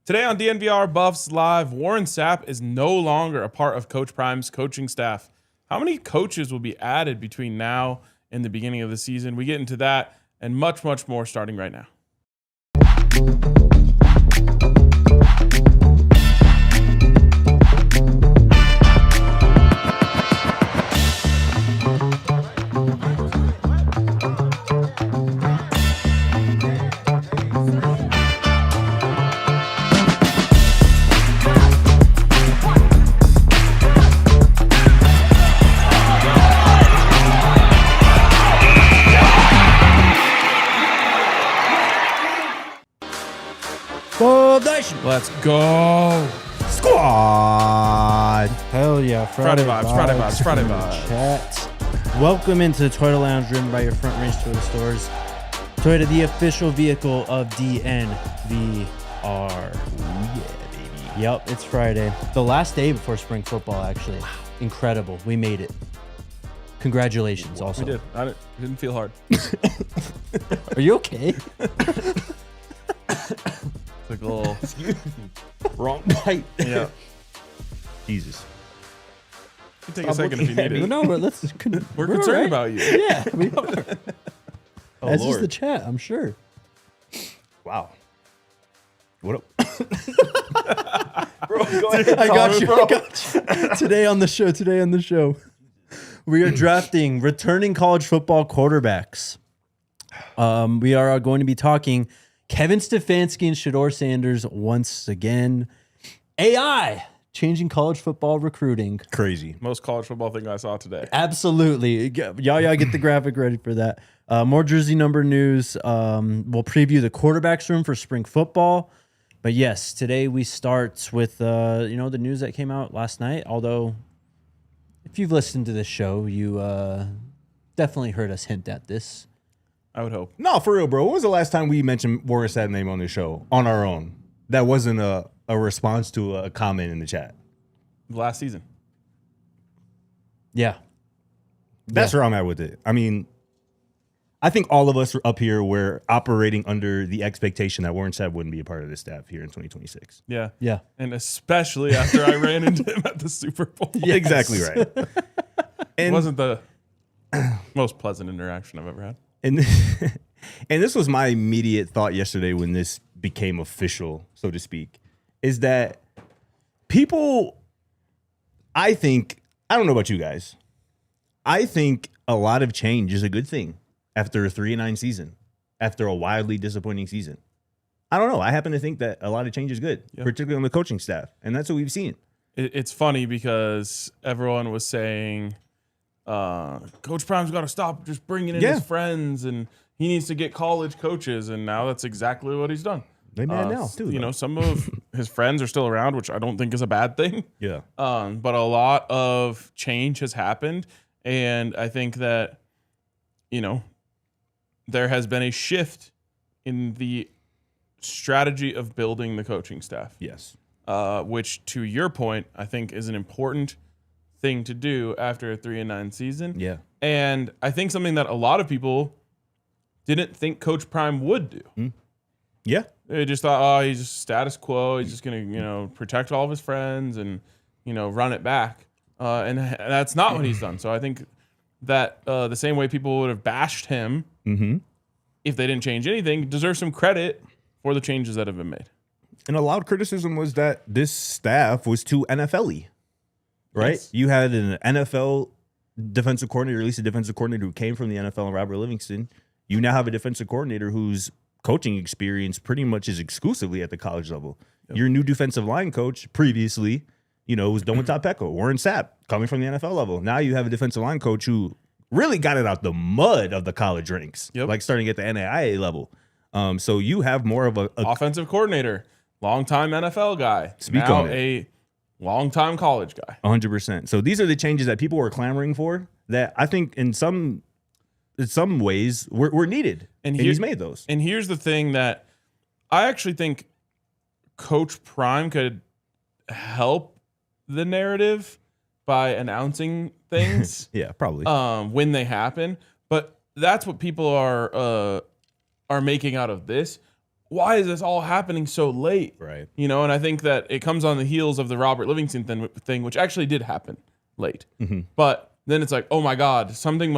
Today on DNVR Buffs Live, Warren Sapp is no longer a part of Coach Prime's coaching staff. How many coaches will be added between now and the beginning of the season? We get into that and much, much more starting right now. Let's go. Squad. Hell yeah. Friday vibes. Chat. Welcome into the Toyota Lounge, driven by your Front Range Toyota stores. Toyota, the official vehicle of DNVR. Yeah, baby. Yep, it's Friday. The last day before spring football, actually. Wow. Incredible. We made it. Congratulations, also. We did. It didn't feel hard. Are you okay? Like a little wrong bite. Yeah. Jesus. You can take a second if you need it. No, but we're concerned right. about you. Yeah, we are. As is Lord. the chat, I'm sure. Wow. What up? Bro, go ahead. I got you. Today on the show, we are drafting returning college football quarterbacks. We are going to be talking Kevin Stefanski and Shedeur Sanders once again. AI changing college football recruiting. Crazy. Most college football thing I saw today. Absolutely. Y'all get the graphic ready for that. More jersey number news. We'll preview the quarterbacks room for spring football. But yes, today we start with the news that came out last night. Although, if you've listened to this show, you definitely heard us hint at this. I would hope. No, for real, bro. When was the last time we mentioned Warren Sapp's name on the show on our own? That wasn't a response to a comment in the chat. Last season. Yeah. That's where I'm at with it. I mean, I think all of us up here were operating under the expectation that Warren Sapp wouldn't be a part of this staff here in 2026. Yeah. Yeah. And especially after I ran into him at the Super Bowl. Yes. Exactly right. It wasn't the most pleasant interaction I've ever had. And this was my immediate thought yesterday when this became official, so to speak, is that people, I don't know about you guys, I think a lot of change is a good thing after a 3-9 season, after a wildly disappointing season. I don't know. I happen to think that a lot of change is good, particularly on the coaching staff, and that's what we've seen. It's funny because everyone was saying, Coach Prime's got to stop just bringing in his friends, and he needs to get college coaches, and now that's exactly what he's done. They mad now, too. Some of his friends are still around, which I don't think is a bad thing. Yeah. But a lot of change has happened, and I think that, there has been a shift in the strategy of building the coaching staff. Yes. Which, to your point, I think is an important thing to do after a 3-9 season. Yeah. And I think something that a lot of people didn't think Coach Prime would do. Yeah. They just thought, he's just status quo. He's just going to, protect all of his friends and, run it back. And that's not what he's done. So I think that the same way people would have bashed him if they didn't change anything, deserve some credit for the changes that have been made. And a loud criticism was that this staff was too NFL-y. Right? Yes. You had an NFL defensive coordinator, at least a defensive coordinator who came from the NFL, and Robert Livingston. You now have a defensive coordinator whose coaching experience pretty much is exclusively at the college level. Yep. Your new defensive line coach previously, was done with Todd Pecco, Warren Sapp, coming from the NFL level. Now you have a defensive line coach who really got it out the mud of the college ranks, like starting at the NAIA level. So you have more of a offensive coordinator, longtime NFL guy, now a longtime college guy. 100%. So these are the changes that people were clamoring for that I think in some ways were needed. And he's made those. And here's the thing that I actually think Coach Prime could help the narrative by announcing things. Yeah, probably. When they happen. But that's what people are making out of this. why is this all happening so late? Right. You know, and I think that it comes on the heels of the Robert Livingston thing, which actually did happen late. But then it's like, oh my God, something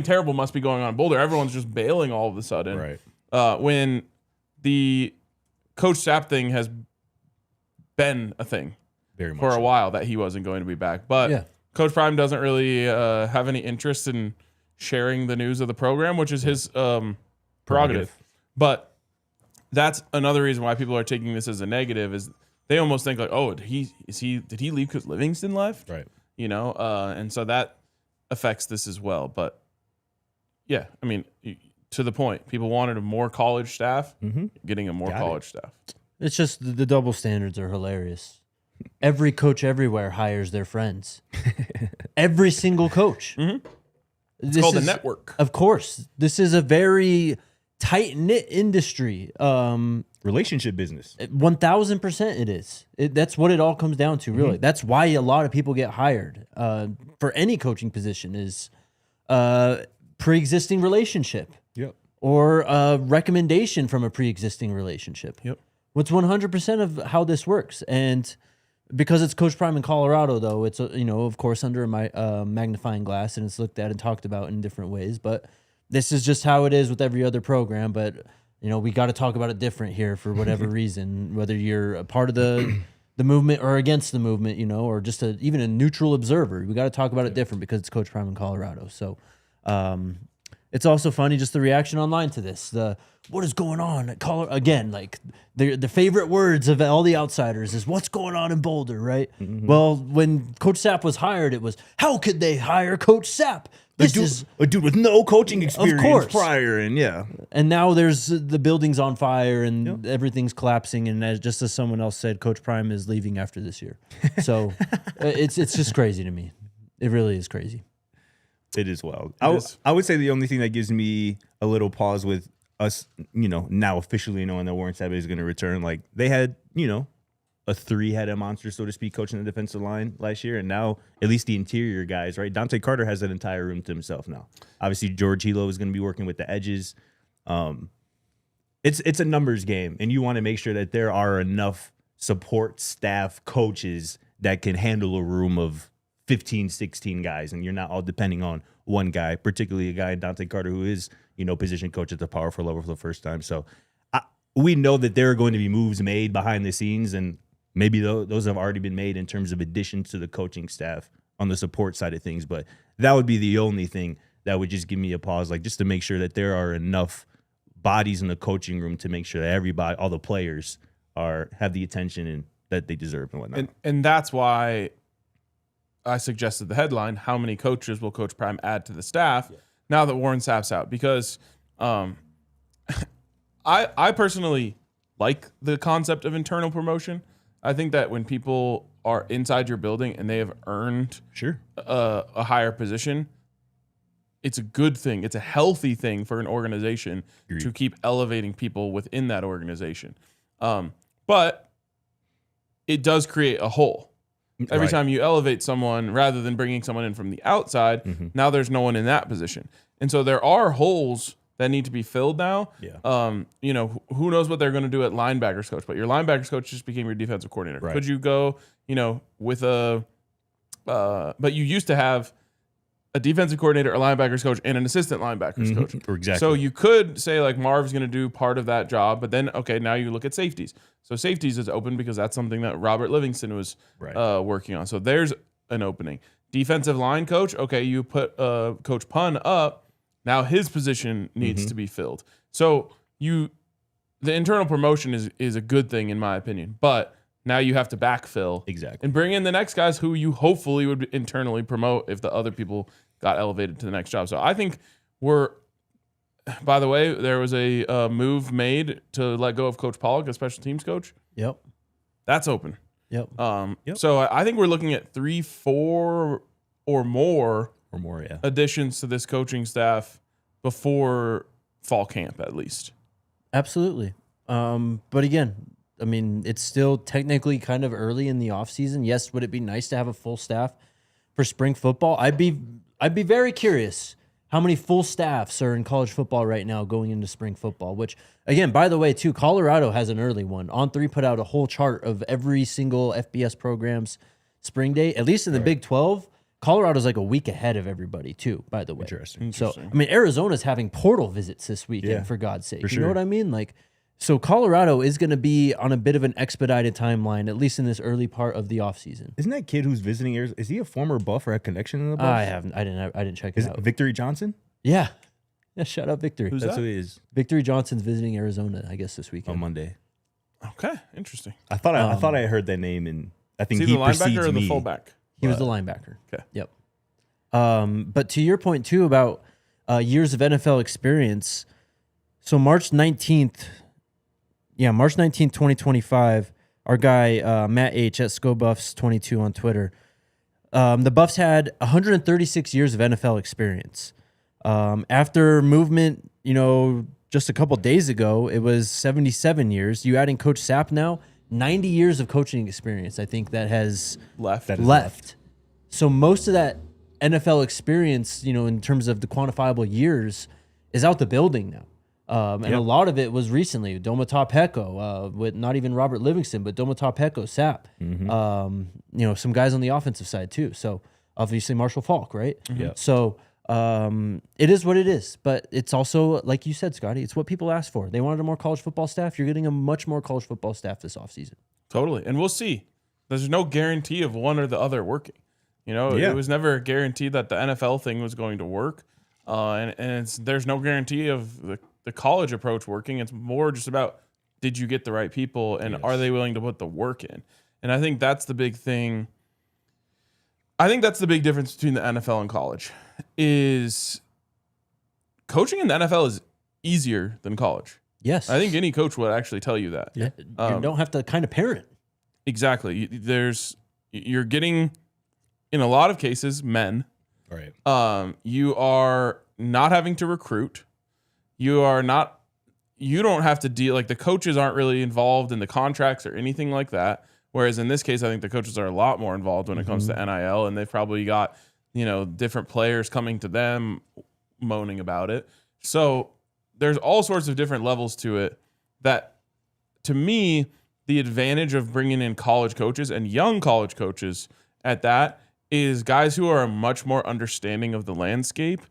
terrible must be going on in Boulder. Everyone's just bailing all of a sudden. Right. When the Coach Sapp thing has been a thing Very much for a so. while that he wasn't going to be back. But Coach Prime doesn't really have any interest in sharing the news of the program, which is his prerogative. But that's another reason why people are taking this as a negative is they almost think like, oh, did he leave because Livingston left? Right. You know, and so that affects this as well. But yeah, I mean, to the point, people wanted a more college staff, getting a more college staff. It's just the double standards are hilarious. Every coach everywhere hires their friends. Every single coach. It's called the network. Of course. This is a very tight-knit industry. Relationship business. 1,000% it is. That's what it all comes down to, really. That's why a lot of people get hired for any coaching position is pre-existing relationship. Yep. Or a recommendation from a pre-existing relationship. Yep. What's 100% of how this works. And because it's Coach Prime in Colorado, though, it's, of course, under my magnifying glass, and it's looked at and talked about in different ways. But this is just how it is with every other program. But, we got to talk about it different here for whatever reason, whether you're a part of the movement or against the movement, or just even a neutral observer. We got to talk about it different because it's Coach Prime in Colorado. So it's also funny, just the reaction online to this. What is going on at Colorado? Again, like the favorite words of all the outsiders is what's going on in Boulder, right? Well, when Coach Sapp was hired, it was, how could they hire Coach Sapp? This is a dude with no coaching experience course. prior, and And now there's the building's on fire and everything's collapsing. And just as someone else said, Coach Prime is leaving after this year. So it's just crazy to me. It really is crazy. It is wild. I would say the only thing that gives me a little pause with us, now officially knowing that Warren Sapp is going to return, like they had, a three-headed monster, so to speak, coaching the defensive line last year, and now at least the interior guys, right? Dante Carter has that entire room to himself now. Obviously, George Hilo is going to be working with the edges. It's a numbers game, and you want to make sure that there are enough support staff coaches that can handle a room of 15, 16 guys, and you're not all depending on one guy, particularly a guy, Dante Carter, who is, position coach at the powerful level for the first time. So we know that there are going to be moves made behind the scenes, and maybe those have already been made in terms of additions to the coaching staff on the support side of things. But that would be the only thing that would just give me a pause, like just to make sure that there are enough bodies in the coaching room to make sure that everybody, all the players, have the attention and that they deserve and whatnot. And that's why I suggested the headline, how many coaches will Coach Prime add to the staff now that Warren Sapp's out? Because I personally like the concept of internal promotion. I think that when people are inside your building and they have earned a higher position, it's a good thing. It's a healthy thing for an organization to keep elevating people within that organization. But it does create a hole. Every time you elevate someone, rather than bringing someone in from the outside, now there's no one in that position. And so there are holes that need to be filled now. Who knows what they're going to do at linebackers coach, but your linebackers coach just became your defensive coordinator. Could you go, with but you used to have a defensive coordinator, a linebackers coach, and an assistant linebackers coach. Exactly. So you could say like Marv's going to do part of that job, but then, okay, now you look at safeties. So safeties is open because that's something that Robert Livingston was working on. So there's an opening. Defensive line coach, okay, you put Coach Pun up. Now his position needs to be filled. So the internal promotion is a good thing in my opinion, but now you have to backfill and bring in the next guys who you hopefully would internally promote if the other people got elevated to the next job. So I think by the way, there was a move made to let go of Coach Pollock, a special teams coach. Yep. That's open. Yep. So I think we're looking at 3, 4 or more additions to this coaching staff before fall camp, at least. Absolutely. But again, I mean, it's still technically kind of early in the offseason. Yes, would it be nice to have a full staff for spring football? I'd be very curious how many full staffs are in college football right now going into spring football, which, again, by the way, too, Colorado has an early one. On3 put out a whole chart of every single FBS program's spring day, at least in the Big 12. Colorado's like a week ahead of everybody, too, by the way. Interesting. So, I mean, Arizona's having portal visits this weekend, for God's sake. You know what I mean? Like, so Colorado is going to be on a bit of an expedited timeline, at least in this early part of the offseason. Isn't that kid who's visiting Arizona, is he a former Buff or a connection in the Buffs? I didn't check it out. Victory Johnson? Yeah. Shout out Victory. Who's That's that? who he is. Victory Johnson's visiting Arizona, I guess, this weekend. On Monday. Okay, interesting. I thought I heard that name, and I think Is he he the precedes linebacker or the me. fullback? He was the linebacker. Okay. Yep. But to your point, too, about years of NFL experience, so March 19th, 2025, our guy, Matt H. at ScoBuffs22 on Twitter, the Buffs had 136 years of NFL experience. After movement, just a couple days ago, it was 77 years. You adding Coach Sapp now, 90 years of coaching experience, I think, that has left. So most of that NFL experience, in terms of the quantifiable years, is out the building now. And a lot of it was recently. Domata Peko, with not even Robert Livingston, but Domata Peko, Sapp. Some guys on the offensive side too. So obviously Marshall Falk, right? Yeah. So it is what it is. But it's also, like you said, Scotty, it's what people asked for. They wanted a more college football staff. You're getting a much more college football staff this offseason. Totally. And we'll see. There's no guarantee of one or the other working. It was never a guarantee that the NFL thing was going to work. And there's no guarantee of the college approach working. It's more just about, did you get the right people, and are they willing to put the work in? And I think that's the big thing. I think that's the big difference between the NFL and college, is coaching in the NFL is easier than college. Yes. I think any coach would actually tell you that. Yeah. You don't have to kind of parent. Exactly. You're getting, in a lot of cases, men. Right. You are not having to recruit. You don't have to deal, like, the coaches aren't really involved in the contracts or anything like that. Whereas in this case, I think the coaches are a lot more involved when it comes to NIL, and they've probably got, different players coming to them moaning about it. So there's all sorts of different levels to it that, to me, the advantage of bringing in college coaches and young college coaches at that is guys who are much more understanding of the landscape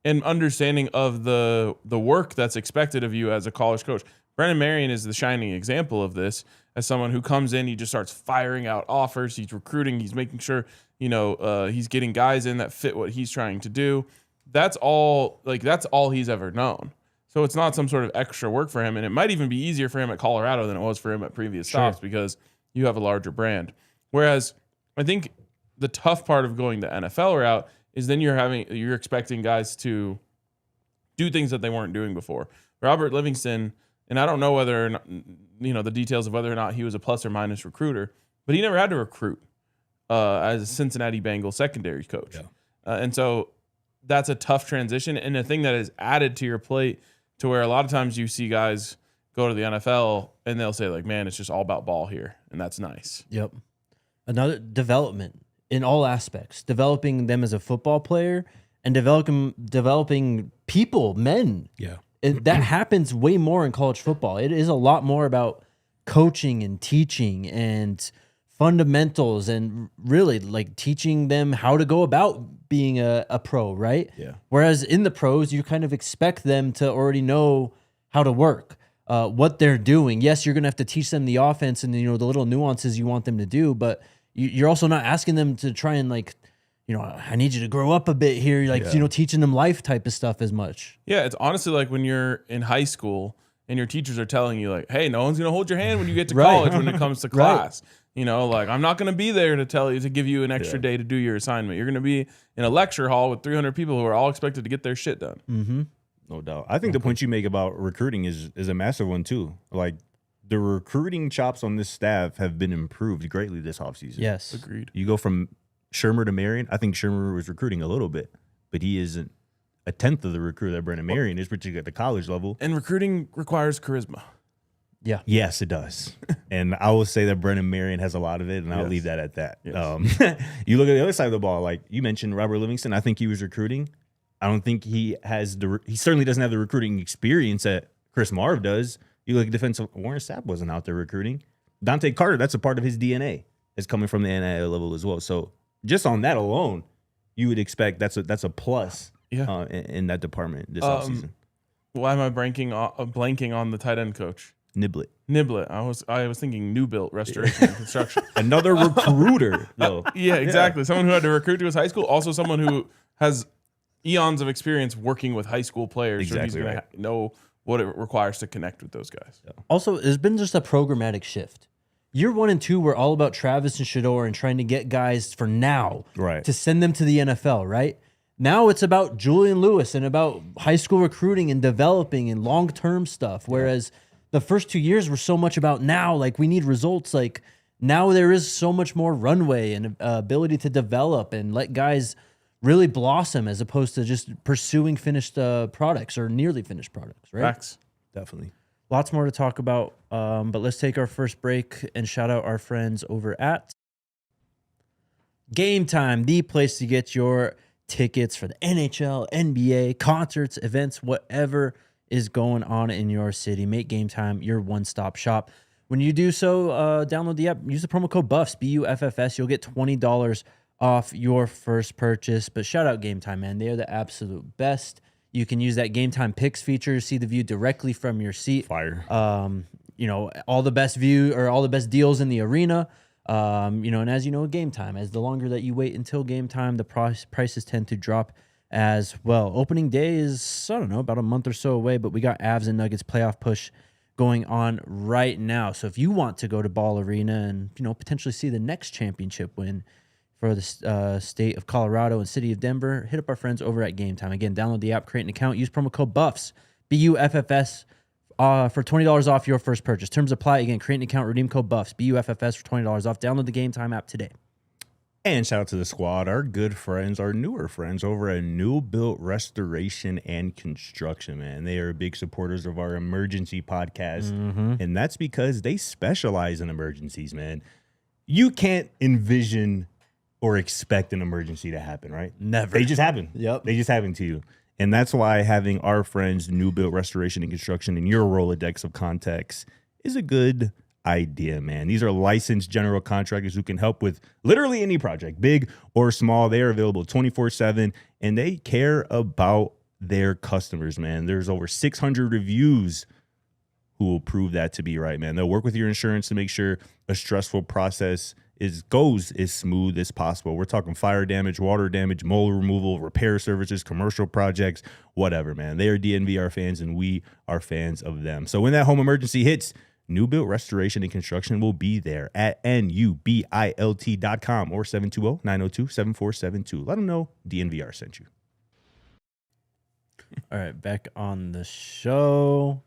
and understanding of the work that's expected of you as a college coach. Brennan Marion is the shining example of this, as someone who comes in, he just starts firing out offers. He's recruiting. He's making sure, he's getting guys in that fit what he's trying to do. That's all he's ever known. So it's not some sort of extra work for him. And it might even be easier for him at Colorado than it was for him at previous stops, because you have a larger brand. Whereas I think the tough part of going the NFL route is then you're expecting guys to do things that they weren't doing before. Robert Livingston, and I don't know whether or not, the details of whether or not he was a plus or minus recruiter, but he never had to recruit as a Cincinnati Bengals secondary coach. Yeah. And so that's a tough transition, and a thing that is added to your plate, to where a lot of times you see guys go to the NFL and they'll say, like, man, it's just all about ball here. And that's nice. Yep. Another development in all aspects, developing them as a football player and developing people, men. Yeah. That happens way more in college football. It is a lot more about coaching and teaching and fundamentals, and really, like, teaching them how to go about being a pro, right? Yeah. Whereas in the pros, you kind of expect them to already know how to work, what they're doing. Yes, you're going to have to teach them the offense and, the little nuances you want them to do, but you're also not asking them to try and, like, I need you to grow up a bit here. Like, teaching them life type of stuff as much. Yeah, it's honestly like when you're in high school and your teachers are telling you, like, hey, no one's going to hold your hand when you get to college when it comes to class. Like, I'm not going to be there to give you an extra day to do your assignment. You're going to be in a lecture hall with 300 people who are all expected to get their shit done. Mm-hmm. No doubt. I think the point you make about recruiting is a massive one too. Like, the recruiting chops on this staff have been improved greatly this offseason. Yes. Agreed. You go from Shermer to Marion. I think Shermer was recruiting a little bit, but he isn't a tenth of the recruiter that Brennan Marion is, particularly at the college level. And recruiting requires charisma. Yeah. Yes, it does. And I will say that Brennan Marion has a lot of it, and I'll leave that at that. Yes. You look at the other side of the ball, like you mentioned Robert Livingston. I think he was recruiting. I don't think he has he certainly doesn't have the recruiting experience that Chris Marv does. You look at defensive, Warren Sapp wasn't out there recruiting. Dante Carter, that's a part of his DNA, is coming from the NIL level as well. So just on that alone, you would expect that's a plus in that department this offseason. Why am I blanking on the tight end coach? Niblet. I was thinking new built restoration and construction. Another recruiter, though. Yeah, exactly. Yeah. Someone who had to recruit to his high school. Also someone who has eons of experience working with high school players. Exactly, so he's going to know what it requires to connect with those guys. Yeah. Also, there's been just a programmatic shift. Year 1 and 2 were all about Travis and Shedeur and trying to get guys for now to send them to the NFL, right? Now it's about Julian Lewis and about high school recruiting and developing and long-term stuff, whereas the first 2 years were so much about now, like we need results. Like now there is so much more runway and ability to develop and let guys really blossom as opposed to just pursuing finished products or nearly finished products, right? Facts. Definitely. Lots more to talk about, but let's take our first break and shout out our friends over at Game Time, the place to get your tickets for the NHL, NBA, concerts, events, whatever is going on in your city. Make Game Time your one-stop shop. When you do so, download the app, use the promo code BUFFS, BUFFS. You'll get $20 off your first purchase. But shout out Game Time, man. They are the absolute best. You can use that Game Time Picks feature, see the view directly from your seat. Fire. You know, all the best view or all the best deals in the arena. You know, and as you know, Game Time, as the longer that you wait until game time, the prices tend to drop as well. Opening day is, I don't know, about a month or so away, but we got Avs and Nuggets playoff push going on right now. So if you want to go to Ball Arena and, you know, potentially see the next championship win for the state of Colorado and city of Denver, hit up our friends over at Game Time. Again, download the app, create an account, use promo code BUFFS, BUFFS, for $20 off your first purchase. Terms apply. Again, create an account, redeem code BUFFS, BUFFS for $20 off. Download the Game Time app today. And shout out to the squad, our good friends, our newer friends over at New Built Restoration and Construction, man. They are big supporters of our emergency podcast. And that's because they specialize in emergencies, man. You can't envision or expect an emergency to happen, right? Never. They just happen. Yep. They just happen to you. And that's why having our friends New Built Restoration and Construction in your Rolodex of contacts is a good idea, man. These are licensed general contractors who can help with literally any project, big or small. They are available 24/7, and they care about their customers, man. There's over 600 reviews who will prove that to be right, man. They'll work with your insurance to make sure a stressful process goes as smooth as possible. We're talking fire damage, water damage, mold removal, repair services, commercial projects, whatever, man. They are DNVR fans, and we are fans of them. So when that home emergency hits, New Built Restoration and Construction will be there at nubilt.com or 720-902-7472. Let them know DNVR sent you. All right, back on the show.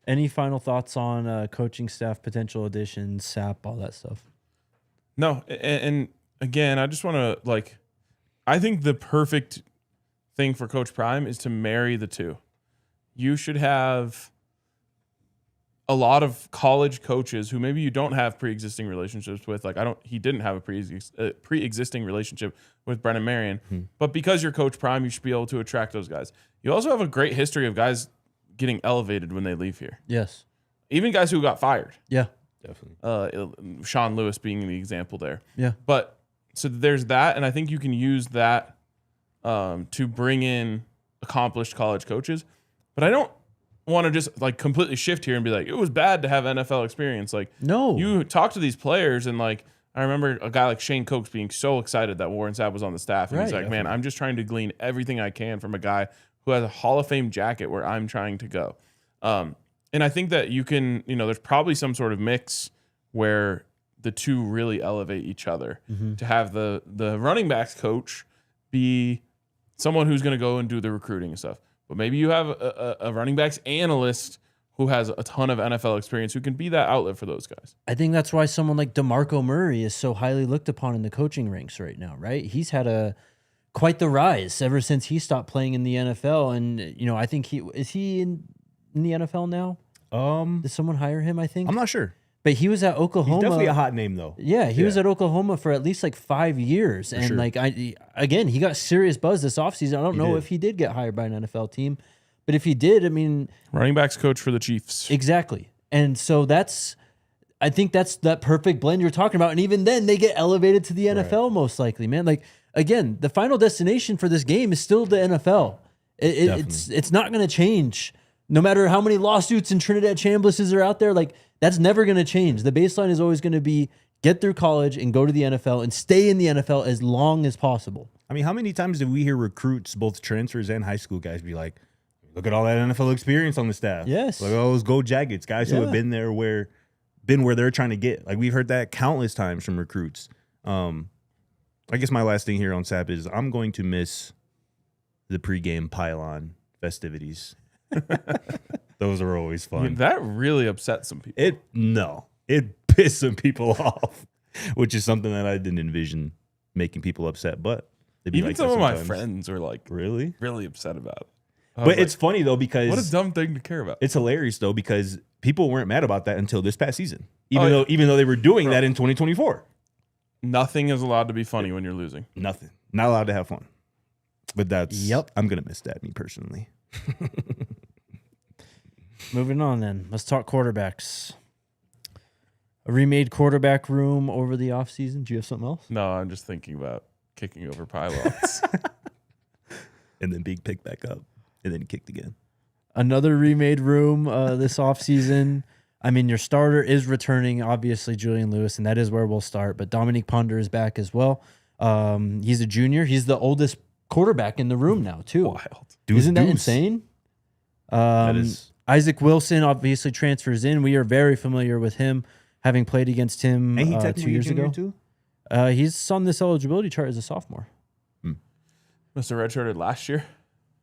Any final thoughts on coaching staff, potential additions, SAP, all that stuff? No, and again, I just want to, I think the perfect thing for Coach Prime is to marry the two. You should have a lot of college coaches who maybe you don't have pre-existing relationships with. He didn't have a pre-existing relationship with Brennan Marion, but because you're Coach Prime, you should be able to attract those guys. You also have a great history of guys getting elevated when they leave here. Yes. Even guys who got fired. Yeah. Definitely. Sean Lewis being the example there. Yeah. But so there's that, and I think you can use that to bring in accomplished college coaches. But I don't want to just completely shift here and be like, it was bad to have NFL experience. No. You talk to these players, and I remember a guy like Shane Cokes being so excited that Warren Sapp was on the staff. And he's like, man, I'm just trying to glean everything I can from a guy who has a Hall of Fame jacket where I'm trying to go. And I think that you can, there's probably some sort of mix where the two really elevate each other. To have the running backs coach be someone who's going to go and do the recruiting and stuff. But maybe you have a running backs analyst who has a ton of NFL experience who can be that outlet for those guys. I think that's why someone like DeMarco Murray is so highly looked upon in the coaching ranks right now, right? He's had quite the rise ever since he stopped playing in the NFL. And, I think is he in the NFL now? Did someone hire him, I think? I'm not sure. But he was at Oklahoma. He's definitely a hot name, though. Yeah, he was at Oklahoma for at least like 5 years. And sure. like he got serious buzz this offseason. I don't know if he did get hired by an NFL team, but if he did, I mean, running backs coach for the Chiefs. Exactly. And so I think that's that perfect blend you're talking about. And even then they get elevated to the NFL most likely, man. Like again, the final destination for this game is still the NFL. It's not going to change. No matter how many lawsuits and Trinidad Chamblises are out there, like that's never going to change. The baseline is always going to be get through college and go to the NFL and stay in the NFL as long as possible. I mean, how many times did we hear recruits, both transfers and high school guys, be like, look at all that NFL experience on the staff. Yes. Like all those Go Jackets, guys who have been there where they're trying to get. Like we've heard that countless times from recruits. I guess my last thing here on Sapp is I'm going to miss the pregame pylon festivities. Those are always fun. I mean, that really upset some people. It pissed some people off, which is something that I didn't envision making people upset. But even some of my friends were like really upset about it. But it's funny though because what a dumb thing to care about. It's hilarious though because people weren't mad about that until this past season, even though they were doing that in 2024. Nothing is allowed to be funny when you're losing. Nothing, not allowed to have fun. But that's I'm gonna miss that, me personally. Moving on then. Let's talk quarterbacks. A remade quarterback room over the offseason. Do you have something else? No, I'm just thinking about kicking over pylons. And then being picked back up and then kicked again. Another remade room this offseason. I mean, your starter is returning, obviously, Julian Lewis, and that is where we'll start. But Dominique Ponder is back as well. He's a junior. He's the oldest quarterback in the room now, too. Wild. Isn't that insane? That is. Isaac Wilson obviously transfers in. We are very familiar with him, having played against him 2 years ago. Too? He's on this eligibility chart as a sophomore. Must have redshirted last year.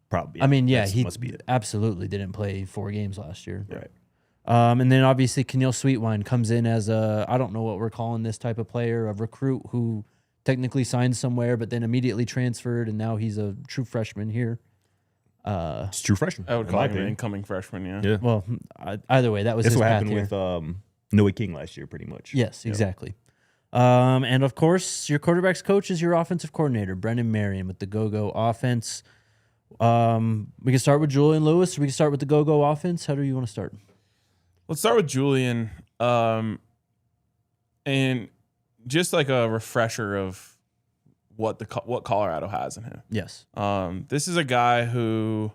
Probably. I mean, yeah, he must be it. absolutely didn't play 4 games last year. Right. And then obviously Keneal Sweetwine comes in as I don't know what we're calling this type of player, a recruit who technically signed somewhere, but then immediately transferred, and now he's a true freshman here. It's true freshman. I would call him an incoming freshman, Yeah. Well, either way, that was That's his what path happened here. with Noah King last year, pretty much. Yes, exactly. And of course, your quarterback's coach is your offensive coordinator, Brennan Marion, with the Go-Go offense. We can start with Julian Lewis, or we can start with the Go-Go offense. How do you want to start? Let's start with Julian. And just like a refresher of what Colorado has in him. Yes. This is a guy who,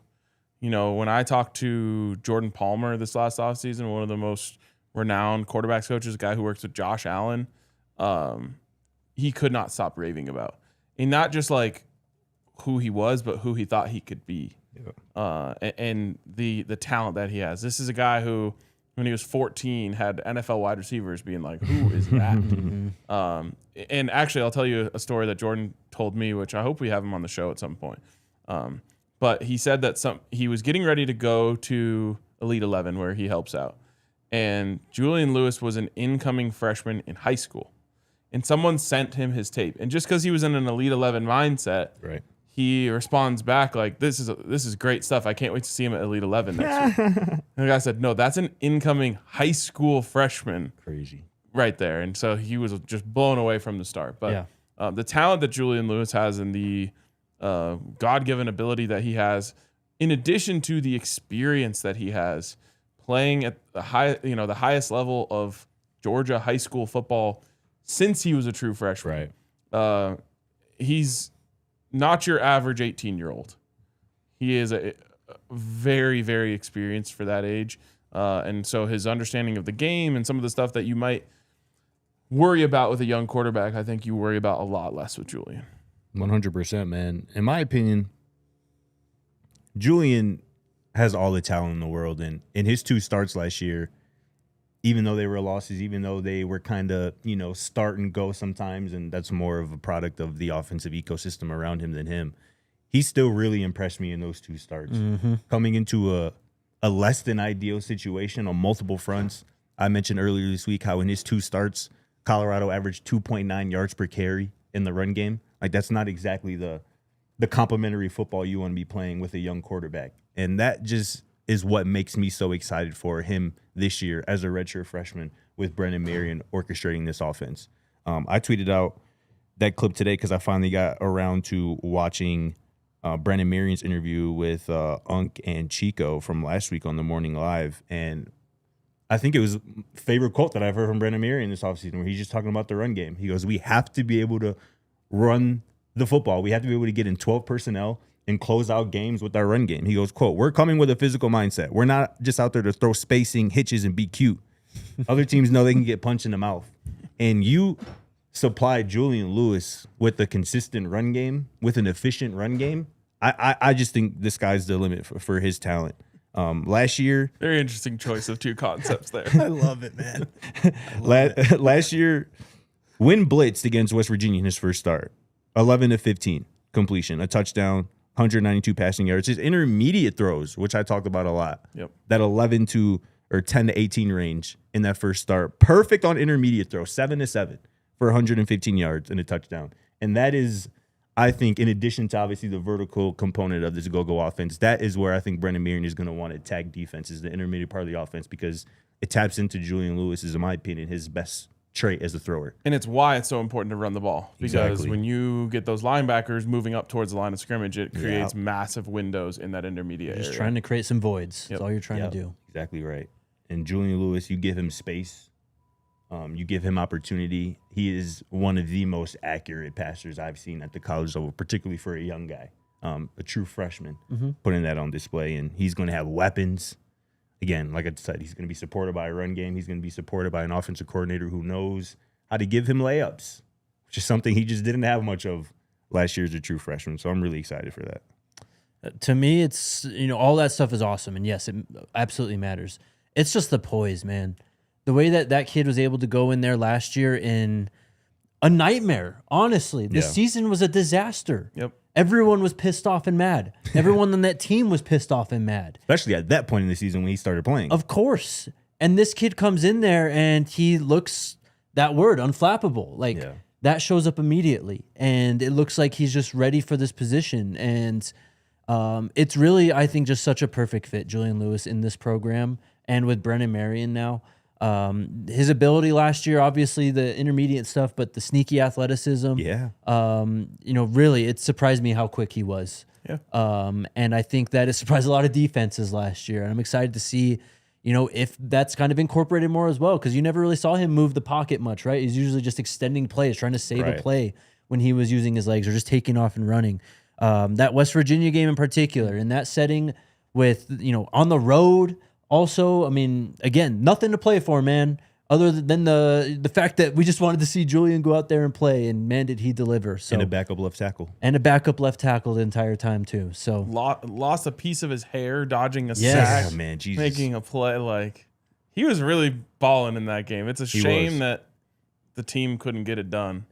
when I talked to Jordan Palmer this last offseason, one of the most renowned quarterbacks coaches, a guy who works with Josh Allen, he could not stop raving about. And not just like who he was, but who he thought he could be. Yeah. And the talent that he has. This is a guy who, when he was 14, had NFL wide receivers being like, who is that? And actually, I'll tell you a story that Jordan told me, which I hope we have him on the show at some point. But he said that he was getting ready to go to Elite 11, where he helps out. And Julian Lewis was an incoming freshman in high school. And someone sent him his tape. And just because he was in an Elite 11 mindset, right, he responds back like, this is great stuff. I can't wait to see him at Elite 11 next year. And the guy said, no, that's an incoming high school freshman. Crazy. Right there. And so he was just blown away from the start. But the talent that Julian Lewis has and the God-given ability that he has, in addition to the experience that he has playing at the highest level of Georgia high school football since he was a true freshman. Right. He's not your average 18-year-old. He is a very, very experienced for that age. And so his understanding of the game and some of the stuff that you might worry about with a young quarterback, I think you worry about a lot less with Julian. 100%, man. In my opinion, Julian has all the talent in the world. And in his 2 starts last year, even though they were losses, even though they were kind of, start and go sometimes, and that's more of a product of the offensive ecosystem around him than him, he still really impressed me in those 2 starts. Mm-hmm. Coming into a less than ideal situation on multiple fronts. I mentioned earlier this week how in his 2 starts, Colorado averaged 2.9 yards per carry in the run game. Like, that's not exactly the complementary football you want to be playing with a young quarterback. And that just is what makes me so excited for him this year as a redshirt freshman with Brennan Marion orchestrating this offense. I tweeted out that clip today because I finally got around to watching Brennan Marion's interview with Unk and Chico from last week on the Morning Live. And I think it was favorite quote that I've heard from Brennan Marion this offseason where he's just talking about the run game. He goes, we have to be able to run the football. We have to be able to get in 12 personnel and close out games with our run game. He goes, quote, we're coming with a physical mindset. We're not just out there to throw spacing, hitches, and be cute. Other teams know they can get punched in the mouth. And you supply Julian Lewis with a consistent run game, with an efficient run game. I just think the sky's the limit for his talent. Last year, very interesting choice of two concepts there. I love it, man. Last year, when blitzed against West Virginia in his first start, 11 to 15 completion, a touchdown, 192 passing yards. His intermediate throws, which I talked about a lot, that 11 to or 10 to 18 range in that first start, perfect on intermediate throw, 7 to 7 for 115 yards and a touchdown. And that is, I think, in addition to obviously the vertical component of this go-go offense, that is where I think Brennan Marion is going to want to attack defenses, the intermediate part of the offense, because it taps into Julian Lewis, is, in my opinion, his best trait as a thrower. And it's why it's so important to run the ball. Because when you get those linebackers moving up towards the line of scrimmage, it creates massive windows in that intermediate area. Just trying to create some voids. That's all you're trying to do. Exactly right. And Julian Lewis, you give him space. You give him opportunity. He is one of the most accurate passers I've seen at the college level, particularly for a young guy, a true freshman, putting that on display. And he's going to have weapons. Again, like I said, he's going to be supported by a run game. He's going to be supported by an offensive coordinator who knows how to give him layups, which is something he just didn't have much of last year as a true freshman. So I'm really excited for that. To me, it's, all that stuff is awesome. And yes, it absolutely matters. It's just the poise, man. The way that kid was able to go in there last year in a nightmare, honestly. The season was a disaster. Yep. Everyone was pissed off and mad. Everyone on that team was pissed off and mad. Especially at that point in the season when he started playing. Of course. And this kid comes in there and he looks, that word, unflappable. That shows up immediately. And it looks like he's just ready for this position. And it's really, I think, just such a perfect fit, Julian Lewis, in this program. And with Brennan Marion now. His ability last year, obviously the intermediate stuff, but the sneaky athleticism. Yeah. Really, it surprised me how quick he was. Yeah. And I think that it surprised a lot of defenses last year. And I'm excited to see, if that's kind of incorporated more as well, because you never really saw him move the pocket much, right? He's usually just extending plays, trying to save a play when he was using his legs or just taking off and running. That West Virginia game in particular, in that setting with, on the road. Also, I mean, again, nothing to play for, man, other than the fact that we just wanted to see Julian go out there and play, and man, did he deliver. So, and a backup left tackle. And a backup left tackle the entire time, too. So Lost a piece of his hair, dodging a sack, man, Jesus. Making a play. He was really balling in that game. It's a shame that the team couldn't get it done.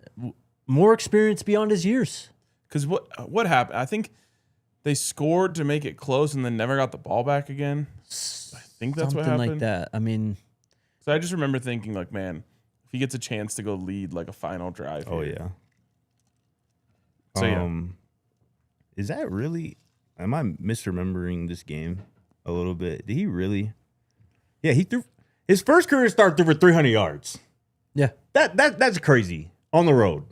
More experience beyond his years. Because what happened? I think they scored to make it close and then never got the ball back again. I think that's what happened. Something like that. I mean, so I just remember thinking, man, if he gets a chance to go lead a final drive. Oh here. Yeah. So is that really? Am I misremembering this game a little bit? Did he really? Yeah, he threw his first career start threw for 300 yards. Yeah, that's crazy on the road.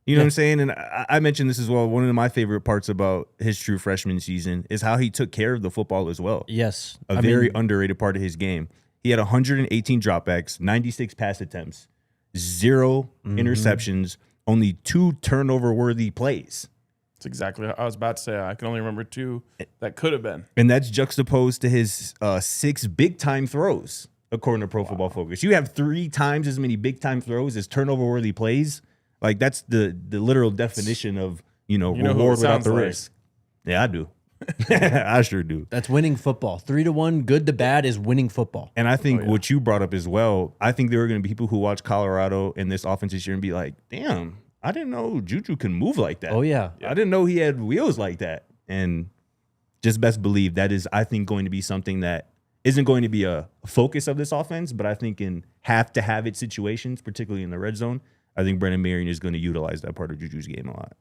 You know what I'm saying? And I mentioned this as well. One of my favorite parts about his true freshman season is how he took care of the football as well. Yes. A very underrated part of his game. He had 118 dropbacks, 96 pass attempts, 0 interceptions, only 2 turnover-worthy plays. That's exactly what I was about to say. I can only remember 2 that could have been. And that's juxtaposed to his 6 big-time throws, according to Pro Football Focus. You have 3 times as many big-time throws as turnover-worthy plays. That's the literal definition of, reward without the risk. Yeah, I do. I sure do. That's winning football. 3-1, good to bad is winning football. And I think what you brought up as well, I think there are going to be people who watch Colorado in this offense this year and be like, damn, I didn't know Juju can move like that. Oh, yeah. I didn't know he had wheels like that. And just best believe that is, I think, going to be something that isn't going to be a focus of this offense, but I think in have-to-have-it situations, particularly in the red zone, I think Brennan Marion is going to utilize that part of Juju's game a lot.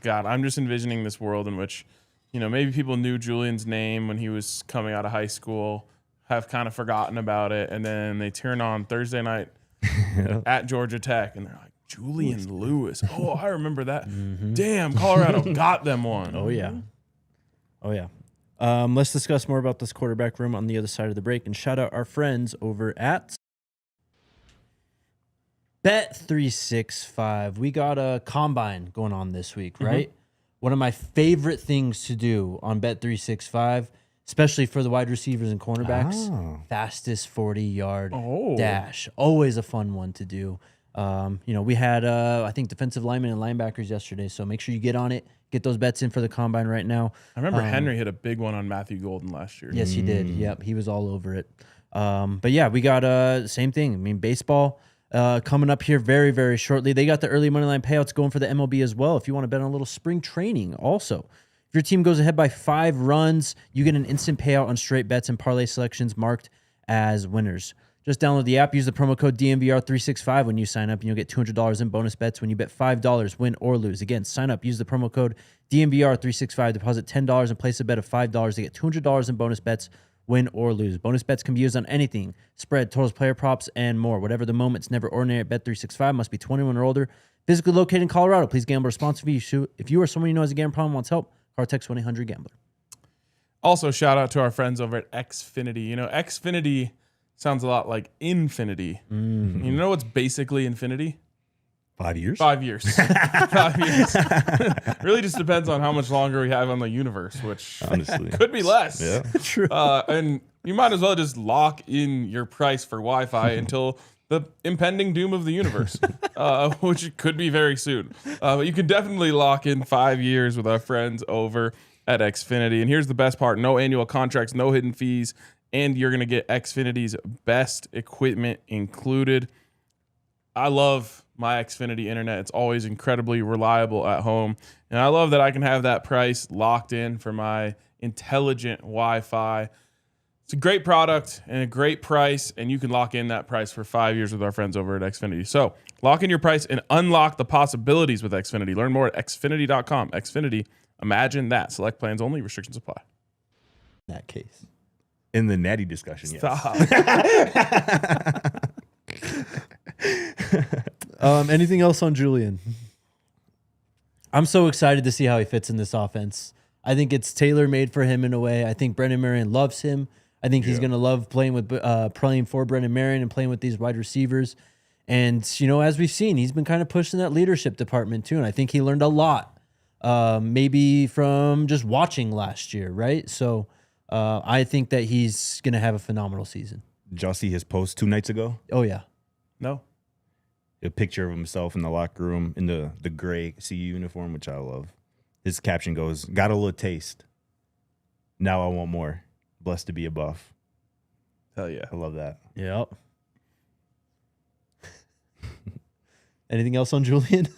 God, I'm just envisioning this world in which maybe people knew Julian's name when he was coming out of high school, have kind of forgotten about it, and then they turn on Thursday night at Georgia Tech, and they're like, Julian Lewis. Oh, I remember that. Damn, Colorado got them one. Oh, yeah. Let's discuss more about this quarterback room on the other side of the break, and shout out our friends over at Bet365. We got a combine going on this week, right? One of my favorite things to do on Bet365, especially for the wide receivers and cornerbacks, fastest 40-yard dash. Always a fun one to do. We had, I think, defensive linemen and linebackers yesterday, so make sure you get on it. Get those bets in for the combine right now. I remember Henry hit a big one on Matthew Golden last year. Yes, he did. Yep, he was all over it. But yeah, we got same thing. I mean, baseball coming up here very, very shortly. They got the early money line payouts going for the MLB as well. If you want to bet on a little spring training, also. If your team goes ahead by 5 runs, you get an instant payout on straight bets and parlay selections marked as winners. Just download the app, use the promo code DNVR365 when you sign up, and you'll get $200 in bonus bets when you bet $5, win or lose. Again, sign up, use the promo code DNVR365, deposit $10 and place a bet of $5 to get $200 in bonus bets, win or lose. Bonus bets can be used on anything, spread, totals, player props, and more. Whatever the moment, it's never ordinary at Bet365. Must be 21 or older. Physically located in Colorado. Please gamble responsibly. If you or someone you know has a gambling problem wants help, call or text 1-800-GAMBLER. Also, shout out to our friends over at Xfinity. Xfinity sounds a lot like infinity. You know what's basically infinity? 5 years? 5 years. 5 years. Really just depends on how much longer we have on the universe, which honestly could be less. Yeah. True. And you might as well just lock in your price for Wi-Fi until the impending doom of the universe, which could be very soon. But you can definitely lock in 5 years with our friends over at Xfinity. And here's the best part. No annual contracts, no hidden fees, and you're going to get Xfinity's best equipment included. I love my Xfinity internet. It's always incredibly reliable at home. And I love that I can have that price locked in for my intelligent Wi-Fi. It's a great product and a great price, and you can lock in that price for 5 years with our friends over at Xfinity. So lock in your price and unlock the possibilities with Xfinity. Learn more at Xfinity.com. Xfinity, imagine that. Select plans only. Restrictions apply. In that case. In the natty discussion, yes. Anything else on Julian? I'm so excited to see how he fits in this offense. I think it's tailor-made for him in a way. I think Brennan Marion loves him. I think he's going to love playing for Brennan Marion and playing with these wide receivers. And, as we've seen, he's been kind of pushing that leadership department too. And I think he learned a lot, maybe from just watching last year, right? So I think that he's going to have a phenomenal season. Did y'all see his post 2 nights ago? Oh, yeah. No. A picture of himself in the locker room in the gray CU uniform, which I love. His caption goes, "Got a little taste. Now I want more. Blessed to be a Buff." Hell yeah. I love that. Yep. Anything else on Julian?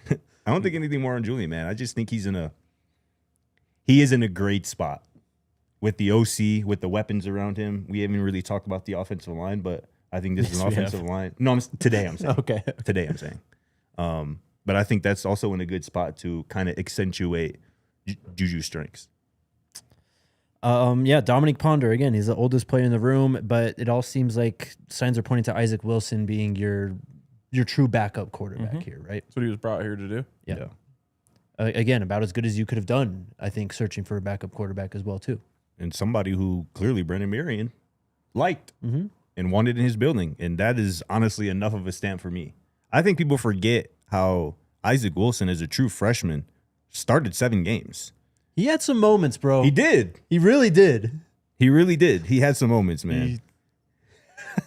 I don't think anything more on Julian, man. I just think he is in a great spot with the OC, with the weapons around him. We haven't really talked about the offensive line, but I think this is an offensive line. No, today I'm saying. Okay. Today I'm saying. But I think that's also in a good spot to kind of accentuate Juju's strengths. Dominic Ponder, again, he's the oldest player in the room, but it all seems like signs are pointing to Isaac Wilson being your true backup quarterback here, right? That's what he was brought here to do. Yeah. Again, about as good as you could have done, I think, searching for a backup quarterback as well, too. And somebody who clearly Brennan Marion liked and wanted in his building. And that is honestly enough of a stamp for me. I think people forget how Isaac Wilson, as a true freshman, started 7 games. He had some moments, bro. He did. He really did. He really did. He had some moments, man.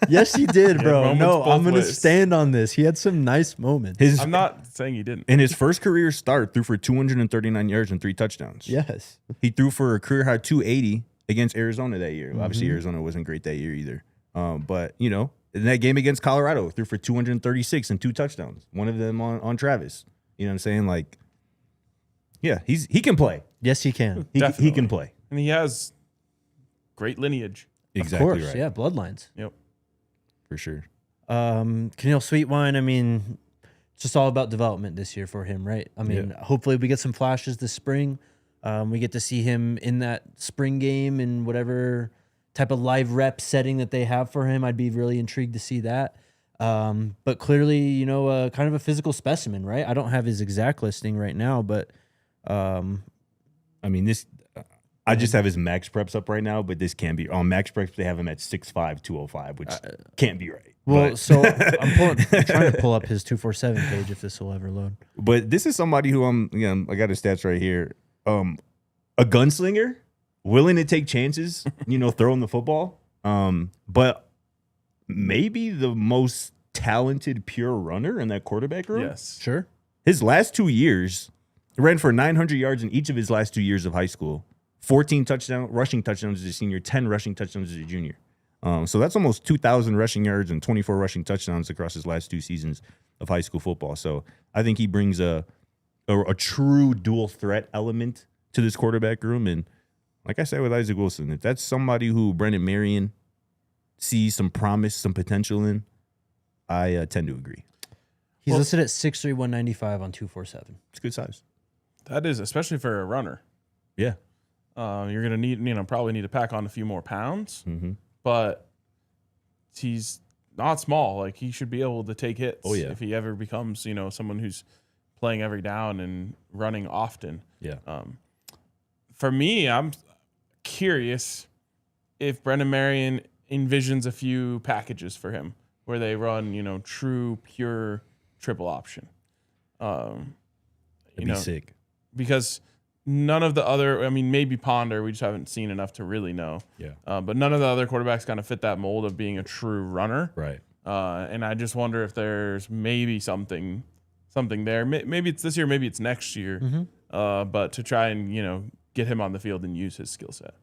Yes, he did, bro. No, I'm going to ways. stand on this. He had some nice moments. I'm not saying he didn't. In his first career start, threw for 239 yards and 3 touchdowns. Yes. He threw for a career high 280 against Arizona that year. Obviously, Arizona wasn't great that year either. But, in that game against Colorado, threw for 236 and 2 touchdowns. One of them on Travis. You know what I'm saying? Like, yeah, he can play. Yes, he can. He can play. And he has great lineage. Exactly Of course, right. yeah, bloodlines. Yep. For sure. Keneal Sweetwine, I mean, it's just all about development this year for him, right? I mean, hopefully we get some flashes this spring. We get to see him in that spring game in whatever type of live rep setting that they have for him. I'd be really intrigued to see that. But clearly, kind of a physical specimen, right? I don't have his exact listing right now, but I mean, I just have his max preps up right now, but this can't be. On max preps, they have him at 6'5", 205, which can't be right. Well, so I'm trying to pull up his 247 page if this will ever load. But this is somebody who I got his stats right here. A gunslinger, willing to take chances, throwing the football. But maybe the most talented pure runner in that quarterback room. Yes. Sure. His last 2 years, he ran for 900 yards in each of his last 2 years of high school. 14 rushing touchdowns as a senior, 10 rushing touchdowns as a junior. So that's almost 2,000 rushing yards and 24 rushing touchdowns across his last 2 seasons of high school football. So I think he brings a true dual threat element to this quarterback room. And like I said with Isaac Wilson, if that's somebody who Brennan Marion sees some promise, some potential in, I tend to agree. He's listed at 6'3", 195 on 247. It's good size. That is, especially for a runner. Yeah. You're going to need, probably need to pack on a few more pounds, but he's not small. Like, he should be able to take hits if he ever becomes, someone who's playing every down and running often. Yeah. For me, I'm curious if Brennan Marion envisions a few packages for him where they run, true, pure triple option. It'd be sick. Because none of the other, maybe Ponder, we just haven't seen enough to really know. Yeah. But none of the other quarterbacks kind of fit that mold of being a true runner. Right. And I just wonder if there's maybe something there. Maybe it's this year, maybe it's next year. But to try and, get him on the field and use his skill set.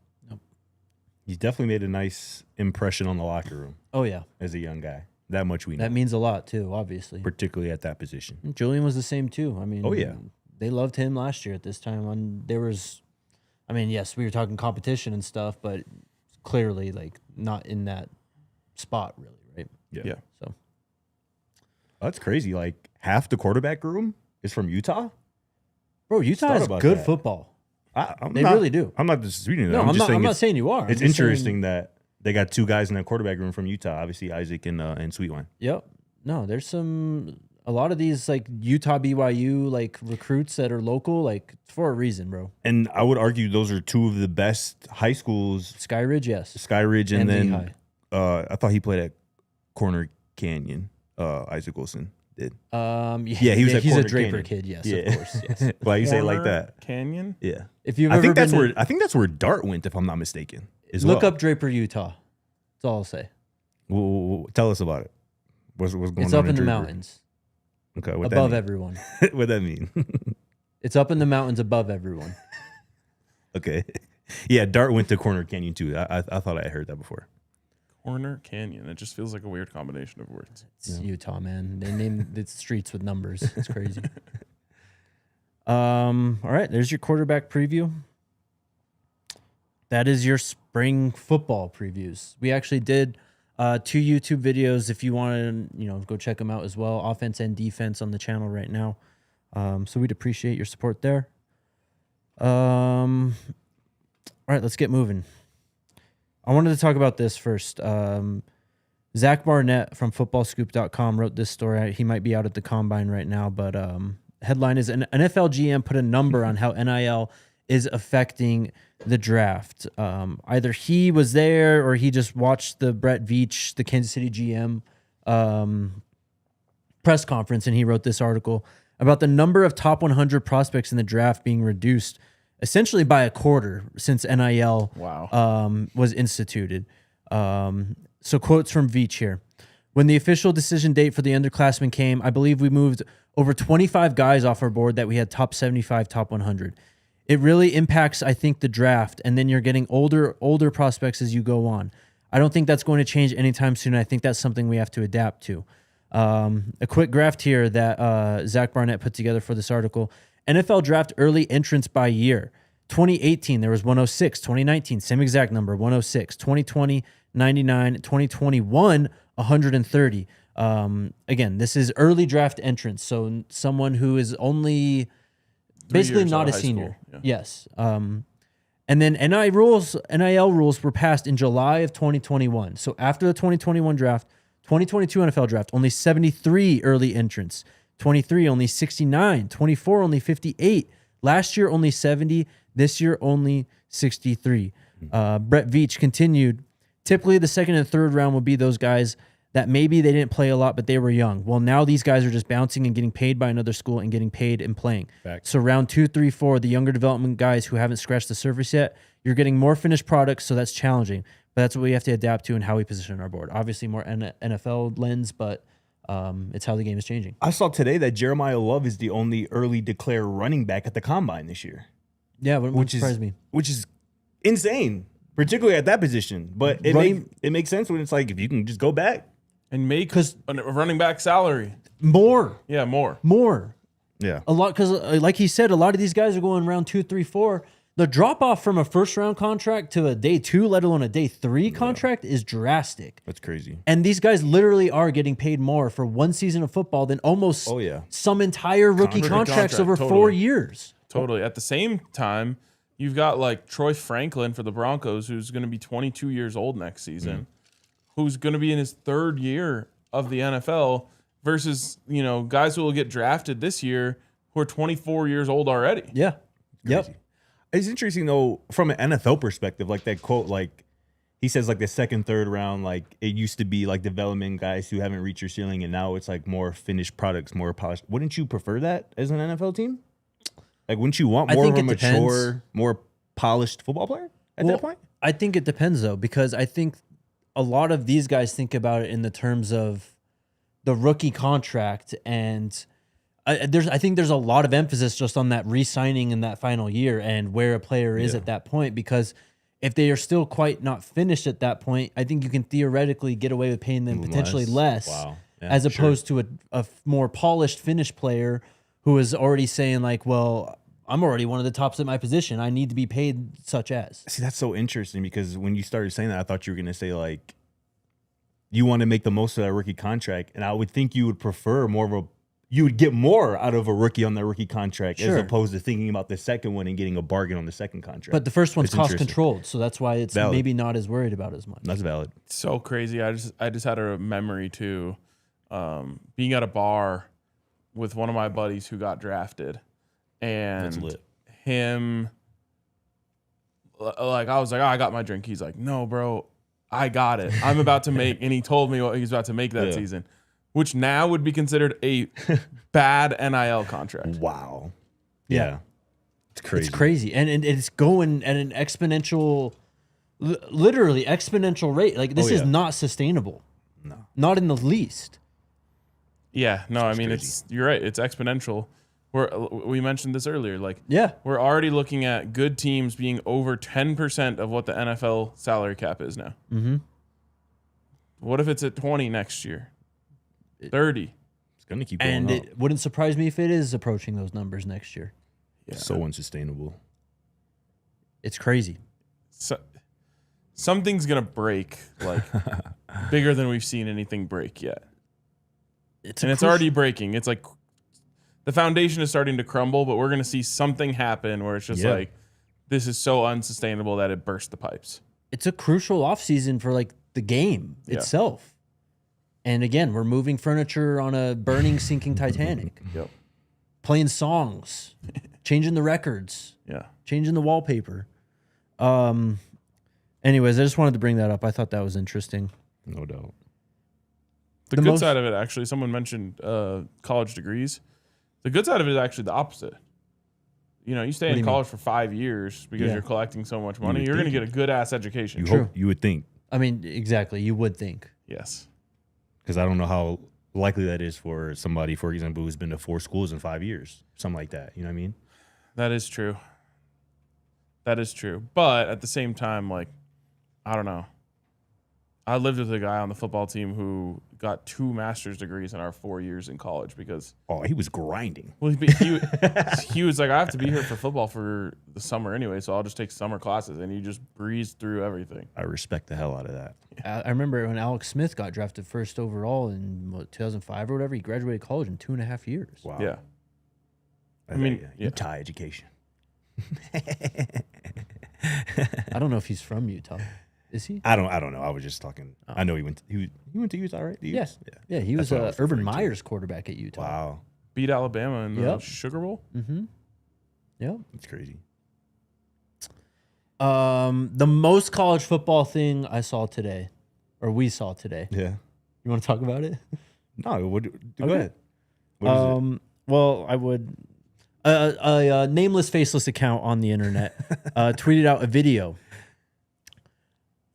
He's definitely made a nice impression on the locker room. Oh, yeah. As a young guy. That much we know. That means a lot, too, obviously. Particularly at that position. Julian was the same, too. Oh, yeah. They loved him last year at this time. Yes, we were talking competition and stuff, but clearly, not in that spot, really, right? Yeah. So that's crazy. Like, half the quarterback room is from Utah? Bro, Utah has good football. They really do. I'm not disputing that. No, I'm not saying you are. It's interesting that they got 2 guys in that quarterback room from Utah, obviously Isaac and Sweetwine. Yep. No, there's a lot of these Utah BYU recruits that are local, for a reason, bro. And I would argue those are 2 of the best high schools. Sky Ridge, yes. Sky Ridge, and then Lehigh. I thought he played at Corner Canyon. Isaac Wilson did. He was he's a a Draper Canyon. kid, yes, Yeah. of course. Yes. Why you say it like Corner that? Canyon? Yeah. If you've I ever think that's been where Dart went, if I'm not mistaken. Look up Draper, Utah. That's all I'll say. Well, tell us about it. What's going on? It's up in the Draper? mountains. Okay, Above everyone. What'd that mean? It's up in the mountains above everyone. Okay. Yeah, Dart went to Corner Canyon too. I thought I had heard that before. Corner Canyon. It just feels like a weird combination of words. It's Utah, man. They named the streets with numbers. It's crazy. All right, there's your quarterback preview. That is your spring football previews. We actually did 2 YouTube videos if you want to, go check them out as well. Offense and defense on the channel right now. So we'd appreciate your support there. All right, let's get moving. I wanted to talk about this first. Zach Barnett from footballscoop.com wrote this story. He might be out at the combine right now, but headline is an NFL GM put a number on how NIL is affecting the draft. Either he was there or he just watched the Brett Veach, the Kansas City GM, press conference, and he wrote this article about the number of top 100 prospects in the draft being reduced essentially by a quarter since NIL was instituted. So quotes from Veach here. When the official decision date for the underclassmen came, I believe we moved over 25 guys off our board that we had top 75, top 100. It really impacts, I think, the draft, and then you're getting older prospects as you go on. I don't think that's going to change anytime soon. I think that's something we have to adapt to. A quick graph here that Zach Barnett put together for this article. NFL draft early entrants by year. 2018, there was 106. 2019, same exact number, 106. 2020, 99. 2021, 130. Again, this is early draft entrants, so someone who is only basically years out not of a high school. school. Yeah. Yes. And then NIL rules were passed in July of 2021. So after the 2021 draft, 2022 NFL draft, only 73 early entrants. 23 only 69. 24 only 58. Last year only 70. This year only 63. Brett Veach continued. Typically, the second and third round would be those guys that maybe they didn't play a lot, but they were young. Well, now these guys are just bouncing and getting paid by another school and getting paid and playing. Facts. So round 2, 3, 4, the younger development guys who haven't scratched the surface yet, you're getting more finished products, so that's challenging. But that's what we have to adapt to and how we position our board. Obviously, more NFL lens, but it's how the game is changing. I saw today that Jeremiah Love is the only early declared running back at the combine this year. Yeah, wouldn't surprise me. Which is insane, particularly at that position. But it makes sense when it's like if you can just go back And make a running back salary. More. Yeah, more. Yeah. A lot, because like he said, a lot of these guys are going round 2, 3, 4. The drop off from a first round contract to a day 2, let alone a day 3 contract, is drastic. That's crazy. And these guys literally are getting paid more for one season of football than almost some entire rookie contracts over 4 years. Totally. At the same time, you've got like Troy Franklin for the Broncos, who's going to be 22 years old next season, who's going to be in his 3rd year of the NFL versus, guys who will get drafted this year who are 24 years old already. Yeah. Yep. It's interesting though, from an NFL perspective, like that quote, like he says like the second, third round, like it used to be like development guys who haven't reached your ceiling, and now it's like more finished products, more polished. Wouldn't you prefer that as an NFL team? Like, wouldn't you want more of a mature, more polished football player at that point? I think it depends though, because I think a lot of these guys think about it in the terms of the rookie contract, and I think there's a lot of emphasis just on that re-signing in that final year and where a player is at that point, because if they are still quite not finished at that point, I think you can theoretically get away with paying them potentially less as opposed to a more polished, finished player who is already saying like, well, I'm already one of the tops at my position. I need to be paid such as. See, that's so interesting, because when you started saying that, I thought you were going to say like, you want to make the most of that rookie contract. And I would think you would prefer you would get more out of a rookie on that rookie contract as opposed to thinking about the second one and getting a bargain on the second contract. But the first one's cost controlled, so that's why it's maybe not as worried about as much. That's valid. So crazy. I just had a memory too, being at a bar with one of my buddies who got drafted, and him, like I was like, oh, I got my drink. He's like, no, bro, I got it. I'm about to make, and he told me what he was about to make that season, which now would be considered a bad NIL contract. Wow. Yeah. It's crazy. It's crazy. And it's going at an exponential, literally exponential rate. Like, this is not sustainable. No. Not in the least. Yeah. No, I mean, you're right. It's exponential. We mentioned this earlier. Like, we're already looking at good teams being over 10% of what the NFL salary cap is now. Mm-hmm. What if it's at 20 next year? 30. It's going to keep going up. And it wouldn't surprise me if it is approaching those numbers next year. Yeah. So unsustainable. It's crazy. So, something's going to break, like, bigger than we've seen anything break yet. It's already breaking. It's like the foundation is starting to crumble, but we're going to see something happen where it's just like, this is so unsustainable that it burst the pipes. It's a crucial offseason for, like, the game itself. And again, we're moving furniture on a burning, sinking Titanic. Playing songs, changing the records, changing the wallpaper. Anyways, I just wanted to bring that up. I thought that was interesting. No doubt. The good side of it, actually, someone mentioned college degrees. The good side of it is actually the opposite. You stay in college for 5 years because you're collecting so much money. You're going to get a good-ass education. You would think. I mean, exactly. You would think. Yes. Because I don't know how likely that is for somebody, for example, who's been to 4 schools in 5 years. Something like that. You know what I mean? That is true. But at the same time, like, I don't know. I lived with a guy on the football team who got 2 master's degrees in our 4 years in college because... Oh, he was grinding. Well, he was like, I have to be here for football for the summer anyway, so I'll just take summer classes. And he just breezed through everything. I respect the hell out of that. I remember when Alex Smith got drafted first overall in 2005 or whatever. He graduated college in 2.5 years. Wow. Yeah. I mean, Utah education. I don't know if he's from Utah. Is he? I don't know. I was just talking. I know he went to Utah, right? The Yeah. Utes? Yeah, he was That's what I was Urban referring to. Meyer's quarterback at Utah. Wow, beat Alabama in the Yep. Sugar Bowl. Mm-hmm. Yep. that's crazy. The most college football thing I saw today, or we saw today. Yeah. You want to talk about it? No, go Okay. ahead. What is it? Well, I would. A nameless, faceless account on the internet tweeted out a video.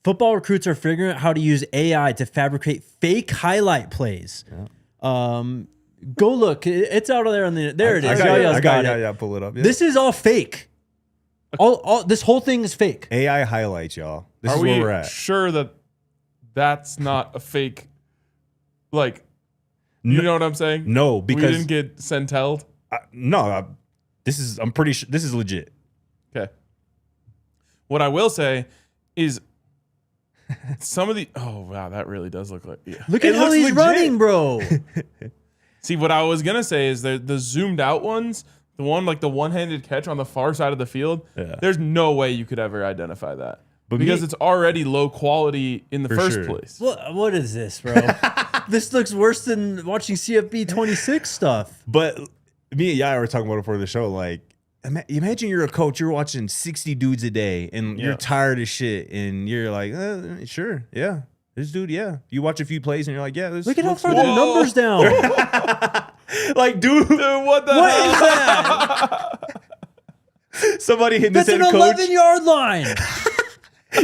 Football recruits are figuring out how to use AI to fabricate fake highlight plays. Yeah. Go look. It's out there on the. There it is. I got it. Yeah, pull it up. Yeah. This is all fake. All this whole thing is fake. AI highlights, y'all. This Are is we where we're at. sure that that's not a fake? Like, you know what I'm saying? No, we because didn't get Centelled. I'm pretty sure this is legit. Okay. What I will say is some of the. Oh wow, that really does look like. Yeah. Look at how looks he's legit. running, bro. See, what I was gonna say is the zoomed out ones, the one-handed catch on the far side of the field. Yeah. There's no way you could ever identify that But because me- it's already low quality in the For first sure. place. What is this, bro? This looks worse than watching CFB 26 stuff. But me and Yaya were talking about it before the show. Like, imagine you're a coach, you're watching 60 dudes a day, and you're tired of shit, and you're like, sure, yeah, this dude, yeah. You watch a few plays, and you're like, yeah, this. Look at how looks far cool. the numbers down. Like, dude, What the What hell? is that? somebody hit this That's an head coach. 11-yard line.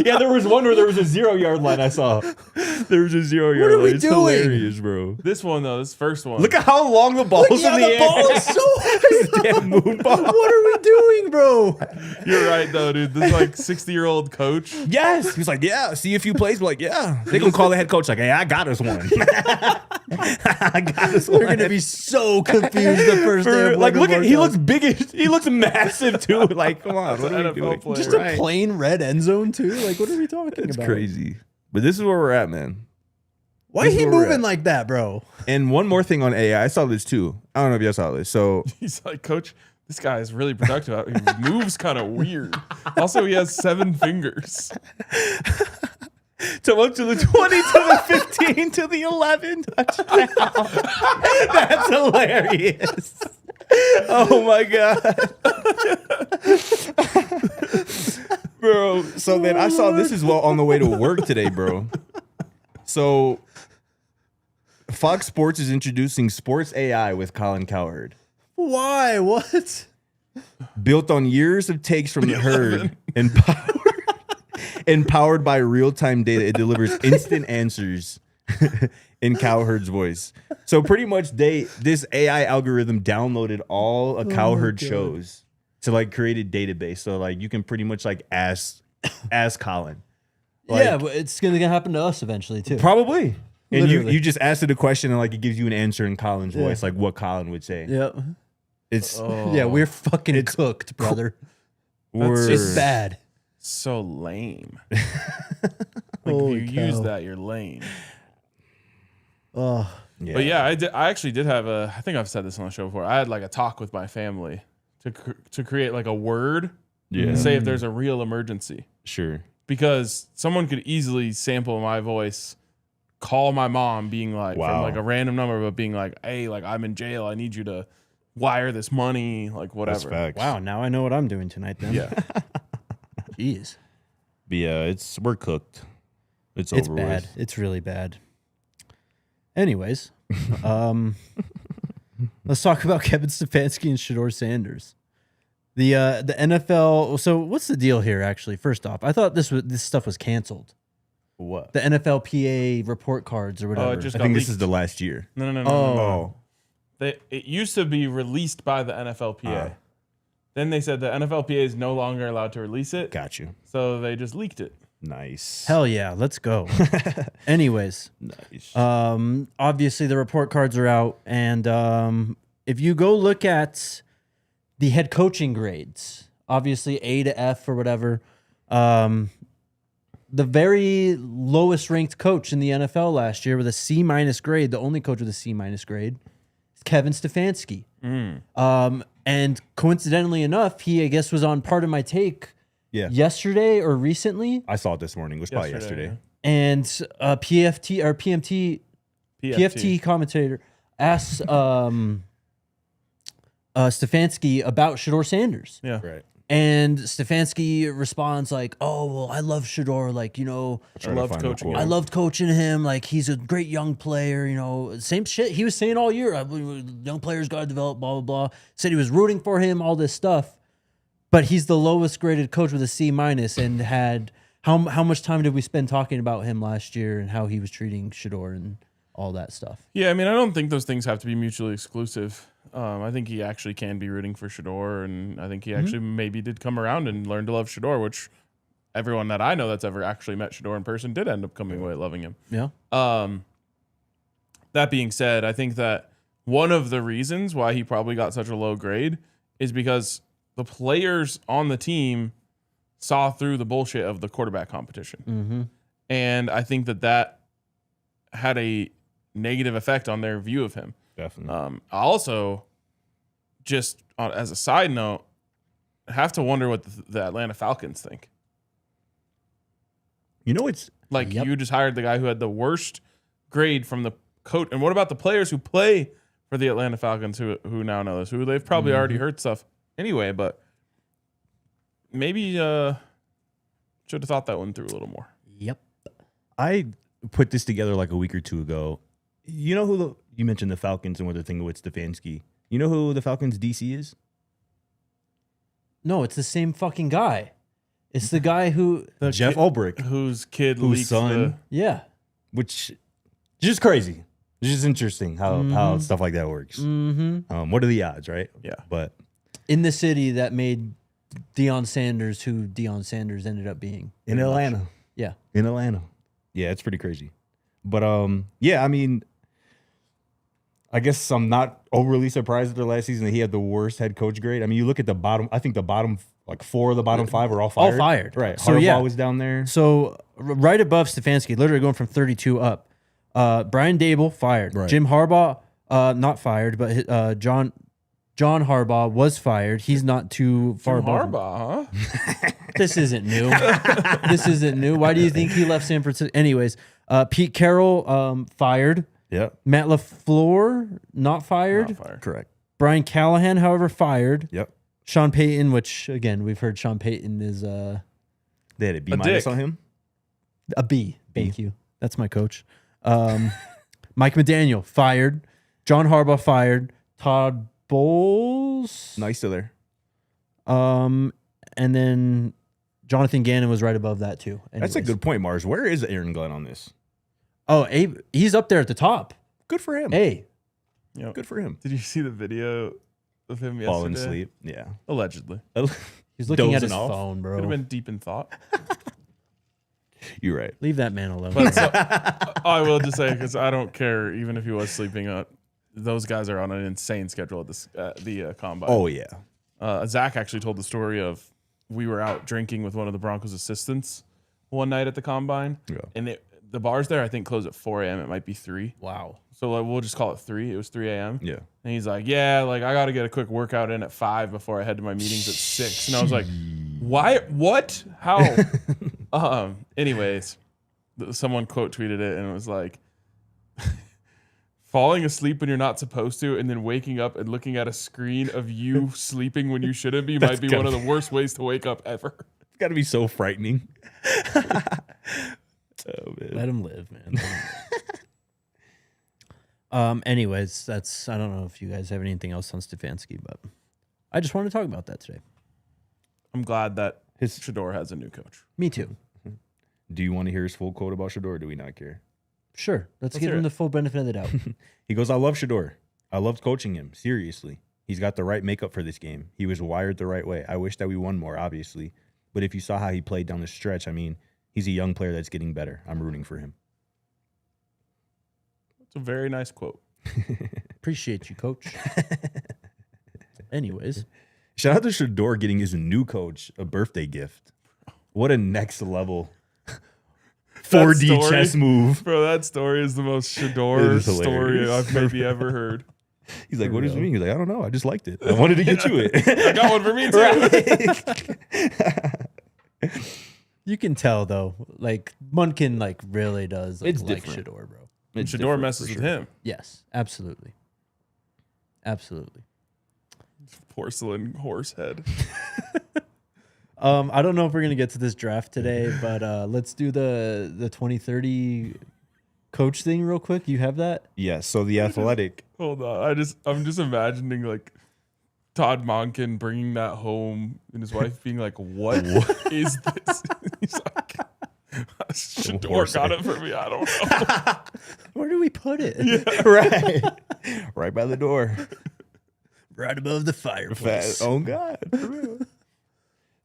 Yeah, there was one where there was a 0-yard line. I saw there was a 0-yard What are line. we It's doing? hilarious, bro. This one though, this first one. Look at how long the ball's Yeah, in the the air. ball is so high. Damn moon ball. What are we doing, bro? You're right though, dude. This like 60-year-old coach. Yes. He's like, yeah, see a few plays. We're like, yeah. They gonna call the head coach like, hey, I got us one. I got us one. We're gonna be so confused the first day. Of Like, look at he workouts. looks big. He looks massive too. Like, come on, what are we NFL doing? player. just a plain red end zone too. Like, what are we talking It's about? crazy. But this is where we're at, man. Why This is is he where we're moving at. like that, bro? And one more thing on AI. I saw this too. I don't know if you saw this. So He's like, Coach, this guy is really productive. He moves kind of weird. Also, he has 7 fingers. to up to the 20 to the 15 to the 11 touchdown. That's hilarious. Oh my god. Bro, so then I saw this as well on the way to work today, bro. So Fox Sports is introducing sports AI with Colin Cowherd. Why? What? Built on years of takes from the herd and empowered by real-time data, it delivers instant answers in Cowherd's voice. So pretty much this AI algorithm downloaded all a Cowherd shows to like create a database. So like you can pretty much like ask Colin. Like, Yeah, but it's gonna happen to us eventually too. probably. And Literally. you just ask it a question and like it gives you an answer in Colin's voice, like what Colin would say. Yep. It's Yeah, we're fucking cooked, brother. we're It's bad. So lame. Like Holy if you use cow. that, you're lame. Oh, yeah. But yeah, I actually did have I think I've said this on the show before. I had like a talk with my family to create like a word Yeah. to say if there's a real emergency. Sure. Because someone could easily sample my voice, call my mom being like, from Wow. like a random number, but being like, hey, like I'm in jail. I need you to wire this money, like That's whatever. facts. wow. Now I know what I'm doing tonight then. Yeah. Jeez. But yeah, we're cooked. It's It's over bad. with. It's really bad. Anyways, let's talk about Kevin Stefanski and Shedeur Sanders. The NFL. So what's the deal here? Actually, first off, I thought this stuff was canceled. What? The NFLPA report cards or whatever. it just I got think this leaked. is the last year. No. Oh. It used to be released by the NFLPA. Then they said the NFLPA is no longer allowed to release it. Got you. So they just leaked it. Nice. Hell yeah, let's go. Anyways, Nice. obviously the report cards are out, and if you go look at the head coaching grades, obviously A to F or whatever, the very lowest ranked coach in the NFL last year with a C- grade, the only coach with a C- grade, is Kevin Stefanski. And coincidentally enough, he, I guess, was on Part of My Take yesterday or recently. I saw it this morning. It was probably yesterday. Yeah. And PFT commentator asked Stefanski about Shedeur Sanders. Yeah. Right. And Stefanski responds like, "Oh, well, I love Shedeur. Like, you know, I loved coaching him. Like, he's a great young player. You know, same shit he was saying all year. Young players got to develop. Blah blah blah. Said he was rooting for him. All this stuff, but he's the lowest graded coach with a C-, and had how much time did we spend talking about him last year and how he was treating Shedeur and all that stuff? Yeah, I mean, I don't think those things have to be mutually exclusive. I think he actually can be rooting for Shedeur, and I think he actually maybe did come around and learn to love Shedeur, which everyone that I know that's ever actually met Shedeur in person did end up coming away loving him. Yeah. That being said, I think that one of the reasons why he probably got such a low grade is because the players on the team saw through the bullshit of the quarterback competition. And I think that had a negative effect on their view of him. Definitely. Also, just as a side note, I have to wonder what the Atlanta Falcons think. You know, it's like you just hired the guy who had the worst grade from the coach. And what about the players who play for the Atlanta Falcons who now know this, who they've probably already heard stuff anyway, but maybe should have thought that one through a little more. Yep. I put this together like a week or two ago. You know who you mentioned the Falcons and what they're thinking with Stefanski. You know who the Falcons DC is? No, it's the same fucking guy. It's the guy who Jeff Ulbrich, whose kid whose leaked son, which is just crazy. It's just interesting how stuff like that works. What are the odds, right? Yeah. But in the city that made Deion Sanders who Deion Sanders ended up being in Atlanta. Yeah. In Atlanta. Yeah, it's pretty crazy. But yeah, I mean, I guess I'm not overly surprised at the last season that he had the worst head coach grade. I mean, you look at the bottom, I think the bottom, like 4 of the bottom 5 were all fired. All fired. Right. So Harbaugh was down there. So right above Stefanski, literally going from 32 up. Brian Dable, fired. Right. Jim Harbaugh, not fired, but John Harbaugh was fired. He's not too far above him. Harbaugh, huh? This isn't new. This isn't new. Why do you think he left San Francisco? Anyways, Pete Carroll, fired. Yep. Matt LaFleur, not fired. Not fired. Correct. Brian Callahan, however, fired. Yep. Sean Payton, which, again, we've heard Sean Payton is They had a B- dick. on him? a B. Thank you. That's my coach. Mike McDaniel, fired. John Harbaugh, fired. Todd Bowles. No, he's still there. And then Jonathan Gannon was right above that, too. That's a Anyways. good point, Mars. Where is Aaron Glenn on this? Oh, Abe, he's up there at the top. Good for him. Hey. Yep. Good for him. Did you see the video of him yesterday? Falling asleep. Yeah. Allegedly. He's looking at his Dozing off. phone, bro. Could have been deep in thought. You're right. Leave that man alone. But I will just say, because I don't care, even if he was sleeping, those guys are on an insane schedule at the combine. Oh, yeah. Zach actually told the story of we were out drinking with one of the Broncos assistants one night at the combine. Yeah. And the bars there, I think, close at 4 a.m. It might be 3. Wow. So we'll just call it 3. It was 3 a.m. Yeah. And he's like, yeah, like I got to get a quick workout in at 5 before I head to my meetings at 6. And I was like, why? What? How? Anyways, someone quote tweeted it and it was like, falling asleep when you're not supposed to and then waking up and looking at a screen of you sleeping when you shouldn't be might be one of the worst ways to wake up ever. It's got to be so frightening. Oh, man. Let him live, man. Anyways, I don't know if you guys have anything else on Stefanski, but I just wanted to talk about that today. I'm glad that Shedeur has a new coach. Me too. Do you want to hear his full quote about Shedeur, or do we not care? Sure. Let's give hear him it. the full benefit of the doubt. He goes, I love Shedeur. I loved coaching him. Seriously. He's got the right makeup for this game. He was wired the right way. I wish that we won more, obviously. But if you saw how he played down the stretch, I mean, he's a young player that's getting better. I'm rooting for him. It's a very nice quote. Appreciate you, coach. Anyways. Shout out to Shedeur getting his new coach a birthday gift. What a next level 4D chess move. Bro, that story is the most Shedeur It is story hilarious. I've maybe ever heard. He's like, For what does it real. mean? He's like, I don't know. I just liked it. I wanted to get you it. I got one for me too. You can tell though, like Munkin like really does like, It's like different. Shedeur, bro. It's Shedeur different messes for with sure. him. Yes, absolutely. Absolutely. Porcelain horse head. I don't know if we're gonna get to this draft today, but let's do the 2030 coach thing real quick. You have that? Yeah. So the Athletic. Hold on. I'm just imagining like Todd Monken bringing that home and his wife being like, "What is this?" He's like, "Shedeur got it for me. I don't know." Where do we put it? Right. Right by the door. Right above the fireplace. Oh God. For real.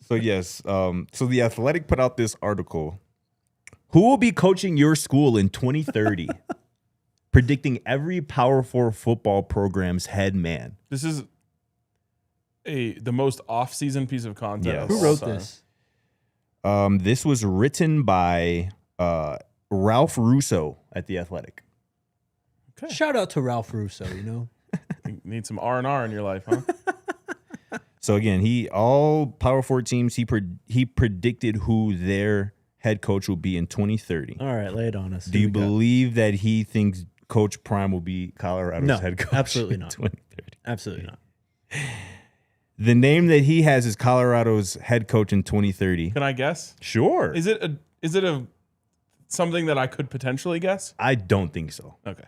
So yes. So the Athletic put out this article. Who will be coaching your school in 2030? Predicting every Power 4 football program's head man. This is the most off-season piece of content. Yes. of Who all wrote time. this? This was written by Ralph Russo at the Athletic. Okay. Shout out to Ralph Russo, you know. You need some R&R in your life, huh? So again, all Power 4 teams, he predicted who their head coach will be in 2030. All right, lay it on us. Do you believe that he thinks Coach Prime will be Colorado's head coach? Absolutely in not. 2030? Absolutely not. The name that he has is Colorado's head coach in 2030. Can I guess? Sure. Is it a something that I could potentially guess? I don't think so. Okay.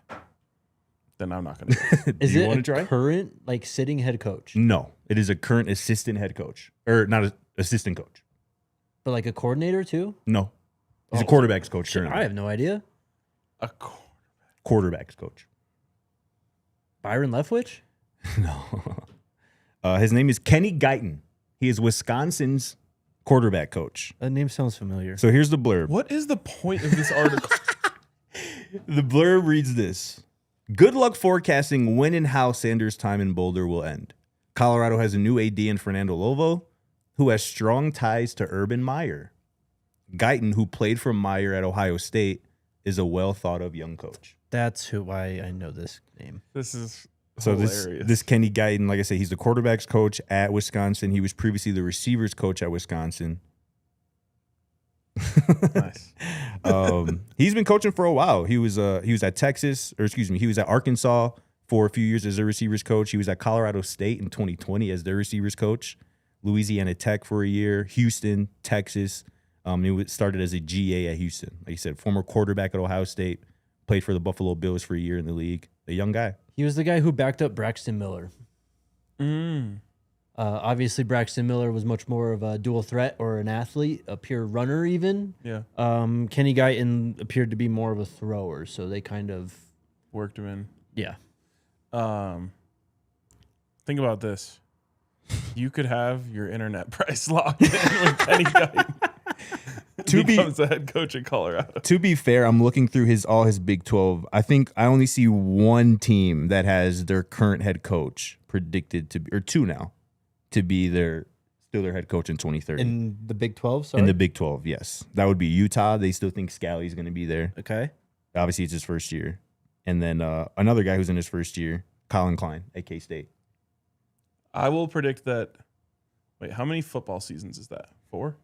Then I'm not going to guess. Is Do you it want a to try? current like sitting head coach, No, it is a current assistant head coach. Or not an assistant coach. but like a coordinator too? No. He's a Oh. quarterback's coach currently. I have no idea. Quarterback's coach. Byron Leftwich? No. His name is Kenny Guyton. He is Wisconsin's quarterback coach. That name sounds familiar. So here's the blurb. What is the point of this article? The blurb reads this. Good luck forecasting when and how Sanders' time in Boulder will end. Colorado has a new AD in Fernando Lovo, who has strong ties to Urban Meyer. Guyton, who played for Meyer at Ohio State, is a well-thought-of young coach. That's why I know this name. This is So hilarious. this Kenny Guyton, like I said, he's the quarterback's coach at Wisconsin. He was previously the receivers coach at Wisconsin. Nice. He's been coaching for a while. He was at Texas, or excuse me, he was at Arkansas for a few years as their receivers coach. He was at Colorado State in 2020 as their receivers coach. Louisiana Tech for a year, Houston, Texas. He started as a GA at Houston. Like you said, former quarterback at Ohio State, played for the Buffalo Bills for a year in the league. A young guy. He was the guy who backed up Braxton Miller. Obviously, Braxton Miller was much more of a dual threat or an athlete, a pure runner even. Yeah. Kenny Guyton appeared to be more of a thrower, so they kind of, Worked him in. yeah. Think about this. You could have your internet price locked in when Kenny Guyton becomes the head coach in Colorado. To be fair, I'm looking through all his Big 12. I think I only see one team that has their current head coach predicted to be, or two now, to be still their head coach in 2030. In the Big 12, sorry? In the Big 12, yes. That would be Utah. They still think Scally's going to be there. Okay. Obviously, it's his first year. And then another guy who's in his first year, Colin Klein at K-State. I will predict that. Wait, how many football seasons is that? 4? It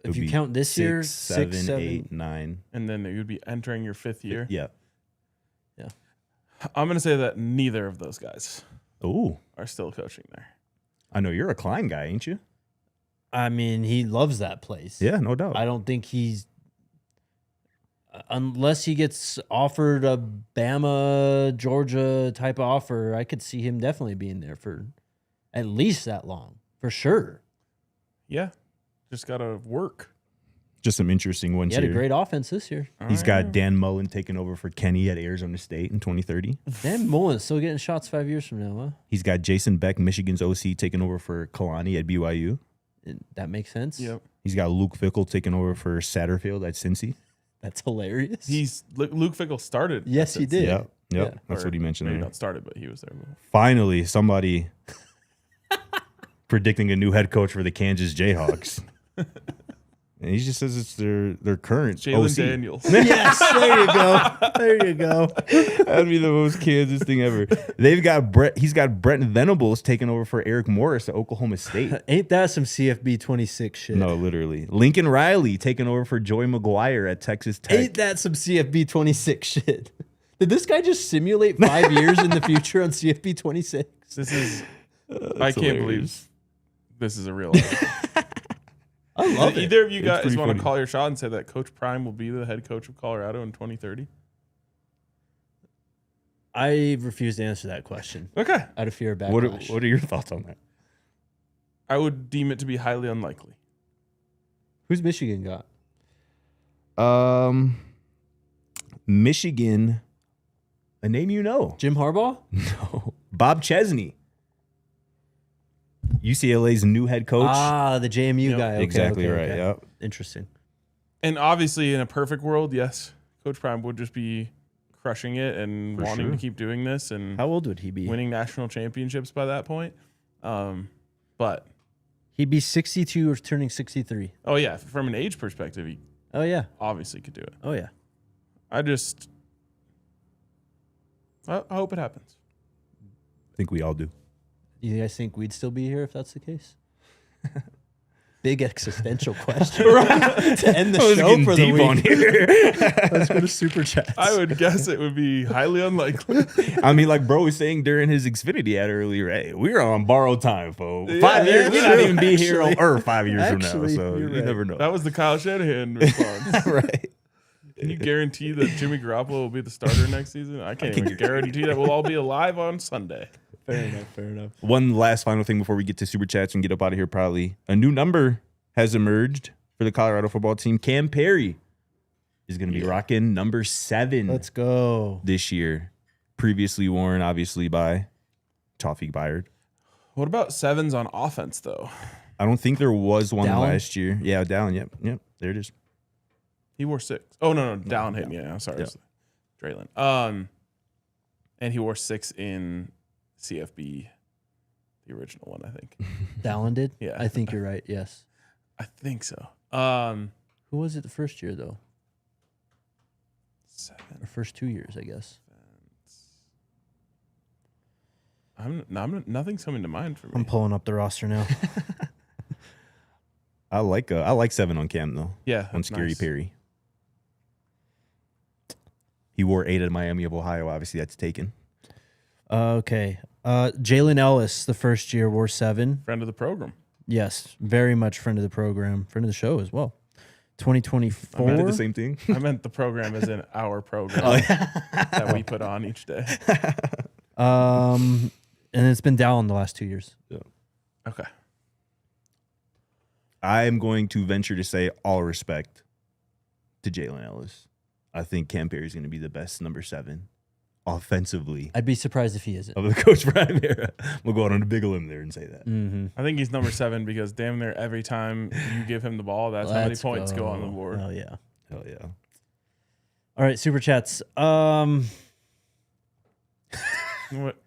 If would you be count this year, 6, 6, 7, 7. 8, 9. And then you'd be entering your 5th year. Yeah. I'm going to say that neither of those guys Oh, are still coaching there. I know you're a Klein guy, ain't you? I mean, he loves that place. Yeah, no doubt. I don't think he's, unless he gets offered a Bama, Georgia type of offer, I could see him definitely being there for at least that long, for sure. Yeah. Just got to work. Just some interesting ones He had here. a great offense this year. He's got Dan Mullen taking over for Kenny at Arizona State in 2030. Dan Mullen still getting shots 5 years from now, huh? He's got Jason Beck, Michigan's OC, taking over for Kalani at BYU. That makes sense. Yep. He's got Luke Fickell taking over for Satterfield at Cincy. That's hilarious. Luke Fickell started. Yes, he did. Yep. Yeah. That's Or what he mentioned Maybe there. not started, but he was there. Finally, somebody predicting a new head coach for the Kansas Jayhawks. And he just says it's their current Jalen OC. Daniels. Yes, there you go. There you go. That'd be the most Kansas thing ever. He's got Brent Venables taking over for Eric Morris at Oklahoma State. Ain't that some CFB 26 shit? No, literally. Lincoln Riley taking over for Joey McGuire at Texas Tech. Ain't that some CFB 26 shit? Did this guy just simulate 5 years in the future on CFB 26? This is. I can't hilarious. believe this is a real life. I love Do it. either of you It's guys pretty want funny. to call your shot and say that Coach Prime will be the head coach of Colorado in 2030? I refuse to answer that question Okay. out of fear of What backlash. are your thoughts on that? I would deem it to be highly unlikely. Who's Michigan got? Michigan, a name you know. Jim Harbaugh? No. Bob Chesney. UCLA's new head coach. Ah, the JMU Yep. guy. Okay, Exactly okay, right. okay. Yep. Interesting. And obviously, in a perfect world, yes, Coach Prime would just be crushing it and For wanting sure. to keep doing this and How old would he be? winning national championships by that point. But, He'd be 62 or turning 63. oh, yeah, from an age perspective, he Oh, yeah. obviously could do it. Oh, yeah. I hope it happens. I think we all do. You guys think we'd still be here if that's the case? Big existential question to end the show for the week. here. Let's go to Super Chats. I would guess it would be highly unlikely. I mean, like bro was saying during his Xfinity ad earlier, hey, we're on borrowed time, folks. Yeah, 5 years, we true, not even be here on actually. Earth 5 years from now, Actually, so you're you right. never know. That was the Kyle Shanahan response. right. Can you guarantee that Jimmy Garoppolo will be the starter next season? I can't even guarantee that we'll all be alive on Sunday. Fair enough. Fair enough. One last final thing before we get to Super Chats and get up out of here probably. A new number has emerged for the Colorado football team. Cam Perry is going to be rocking number 7 Let's go. this year. Previously worn, obviously, by Toffee Byard. What about sevens on offense, though? I don't think there was one Dallin? last year. Yeah, Dallin. Yep. There it is. He wore 6. Oh, no. Down hit me. Yeah, I'm sorry. Yeah. Draylon. And he wore 6 in CFB, the original one, I think. Dallin did? Yeah. I think you're right. Yes. I think so. Who was it the first year, though? 7. Or first 2 years, I guess. Nothing's coming to mind for me. I'm pulling up the roster now. I like 7 on Cam though. Yeah, On that's Scary nice. Perry. He wore 8 at Miami of Ohio. Obviously, that's taken. Okay. Jalen Ellis, the first year, wore 7. Friend of the program. Yes. Very much friend of the program. Friend of the show as well. I 2024. did the same thing. I meant the program as in our program Oh, that we put on each day. And it's been Dallin the last 2 years. Okay. I am going to venture to say all respect to Jalen Ellis. I think Cam Perry is going to be the best number 7 offensively I'd be surprised if he isn't. of the Coach Prime era. We'll go out on a big limb there and say that. Mm-hmm. I think he's number 7 because damn near every time you give him the ball, that's how many points go on the board. Oh, yeah. Hell yeah. All right, Super Chats. What?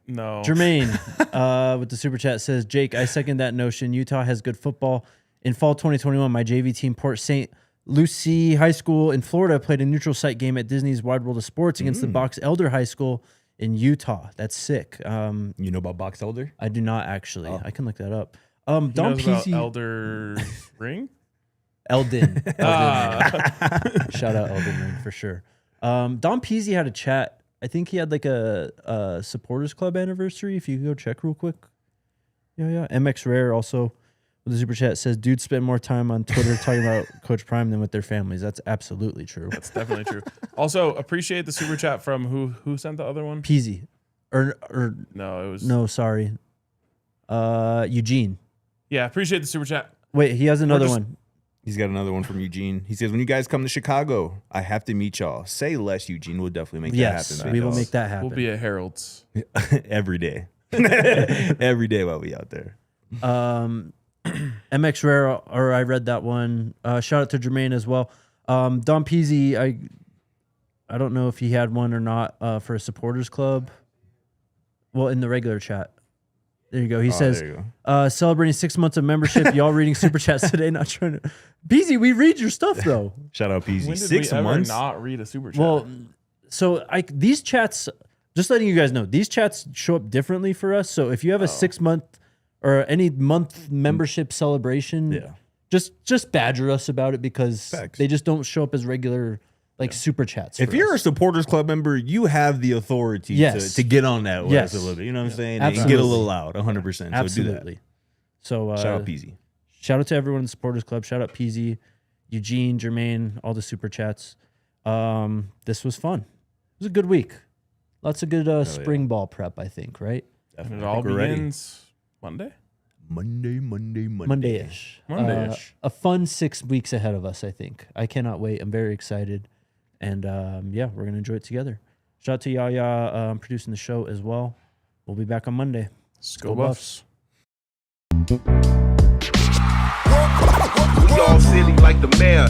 No. Jermaine with the Super Chat says, Jake, I second that notion. Utah has good football. In fall 2021, my JV team, Port St. Lucie High School in Florida, played a neutral site game at Disney's Wide World of Sports against the Box Elder High School in Utah. That's sick. You know about Box Elder? I do not actually. Oh. I can look that up. He Don knows about Peasy. Elder Ring? Eldon. Ah. Shout out Eldon Ring for sure. Don Peasy had a chat. I think he had like a supporters club anniversary. If you could go check real quick. Yeah. MX Rare also with the Super Chat says, dude spent more time on Twitter talking about Coach Prime than with their families. That's absolutely true. That's definitely true. Also, appreciate the super chat from who sent the other one? Peasy. Or No, it was no, sorry. Eugene. Yeah, appreciate the super chat. Wait, he has another just- one. He's got another one from Eugene. He says, when you guys come to Chicago, I have to meet y'all. Say less, Eugene. We'll definitely make that Yes, happen. we will man. make that happen. We'll be at Harold's. Every day. Every day while we out there. MX Rare, or I read that one. Shout out to Jermaine as well. Don Peasy, I don't know if he had one or not for a supporters club. Well, in the regular chat. There you go. He says, there you go. celebrating 6 months of membership. Y'all reading super chats today? Not trying to. Beezy, we read your stuff though. Shout out Peasy. When did 6 we ever months. not read a super chat? Well, so these chats. Just letting you guys know, these chats show up differently for us. So if you have a 6 month or any month membership celebration, just badger us about it because Facts. they just don't show up as regular super chats. If you're a supporters club member, you have the authority to get on that with us a little bit. You know what I'm saying? And get a little loud, 100%. Absolutely. So do that. So Shout out Peasy. Shout out to everyone in the supporters club. Shout out Peasy, Eugene, Jermaine, all the super chats. This was fun. It was a good week. Lots of good spring ball prep, I think, right? And it all begins Monday? Monday-ish. Monday-ish. A fun 6 weeks ahead of us, I think. I cannot wait. I'm very excited. And we're going to enjoy it together. Shout out to Yaya producing the show as well. We'll be back on Monday. Go Buffs. We all silly like the mayor.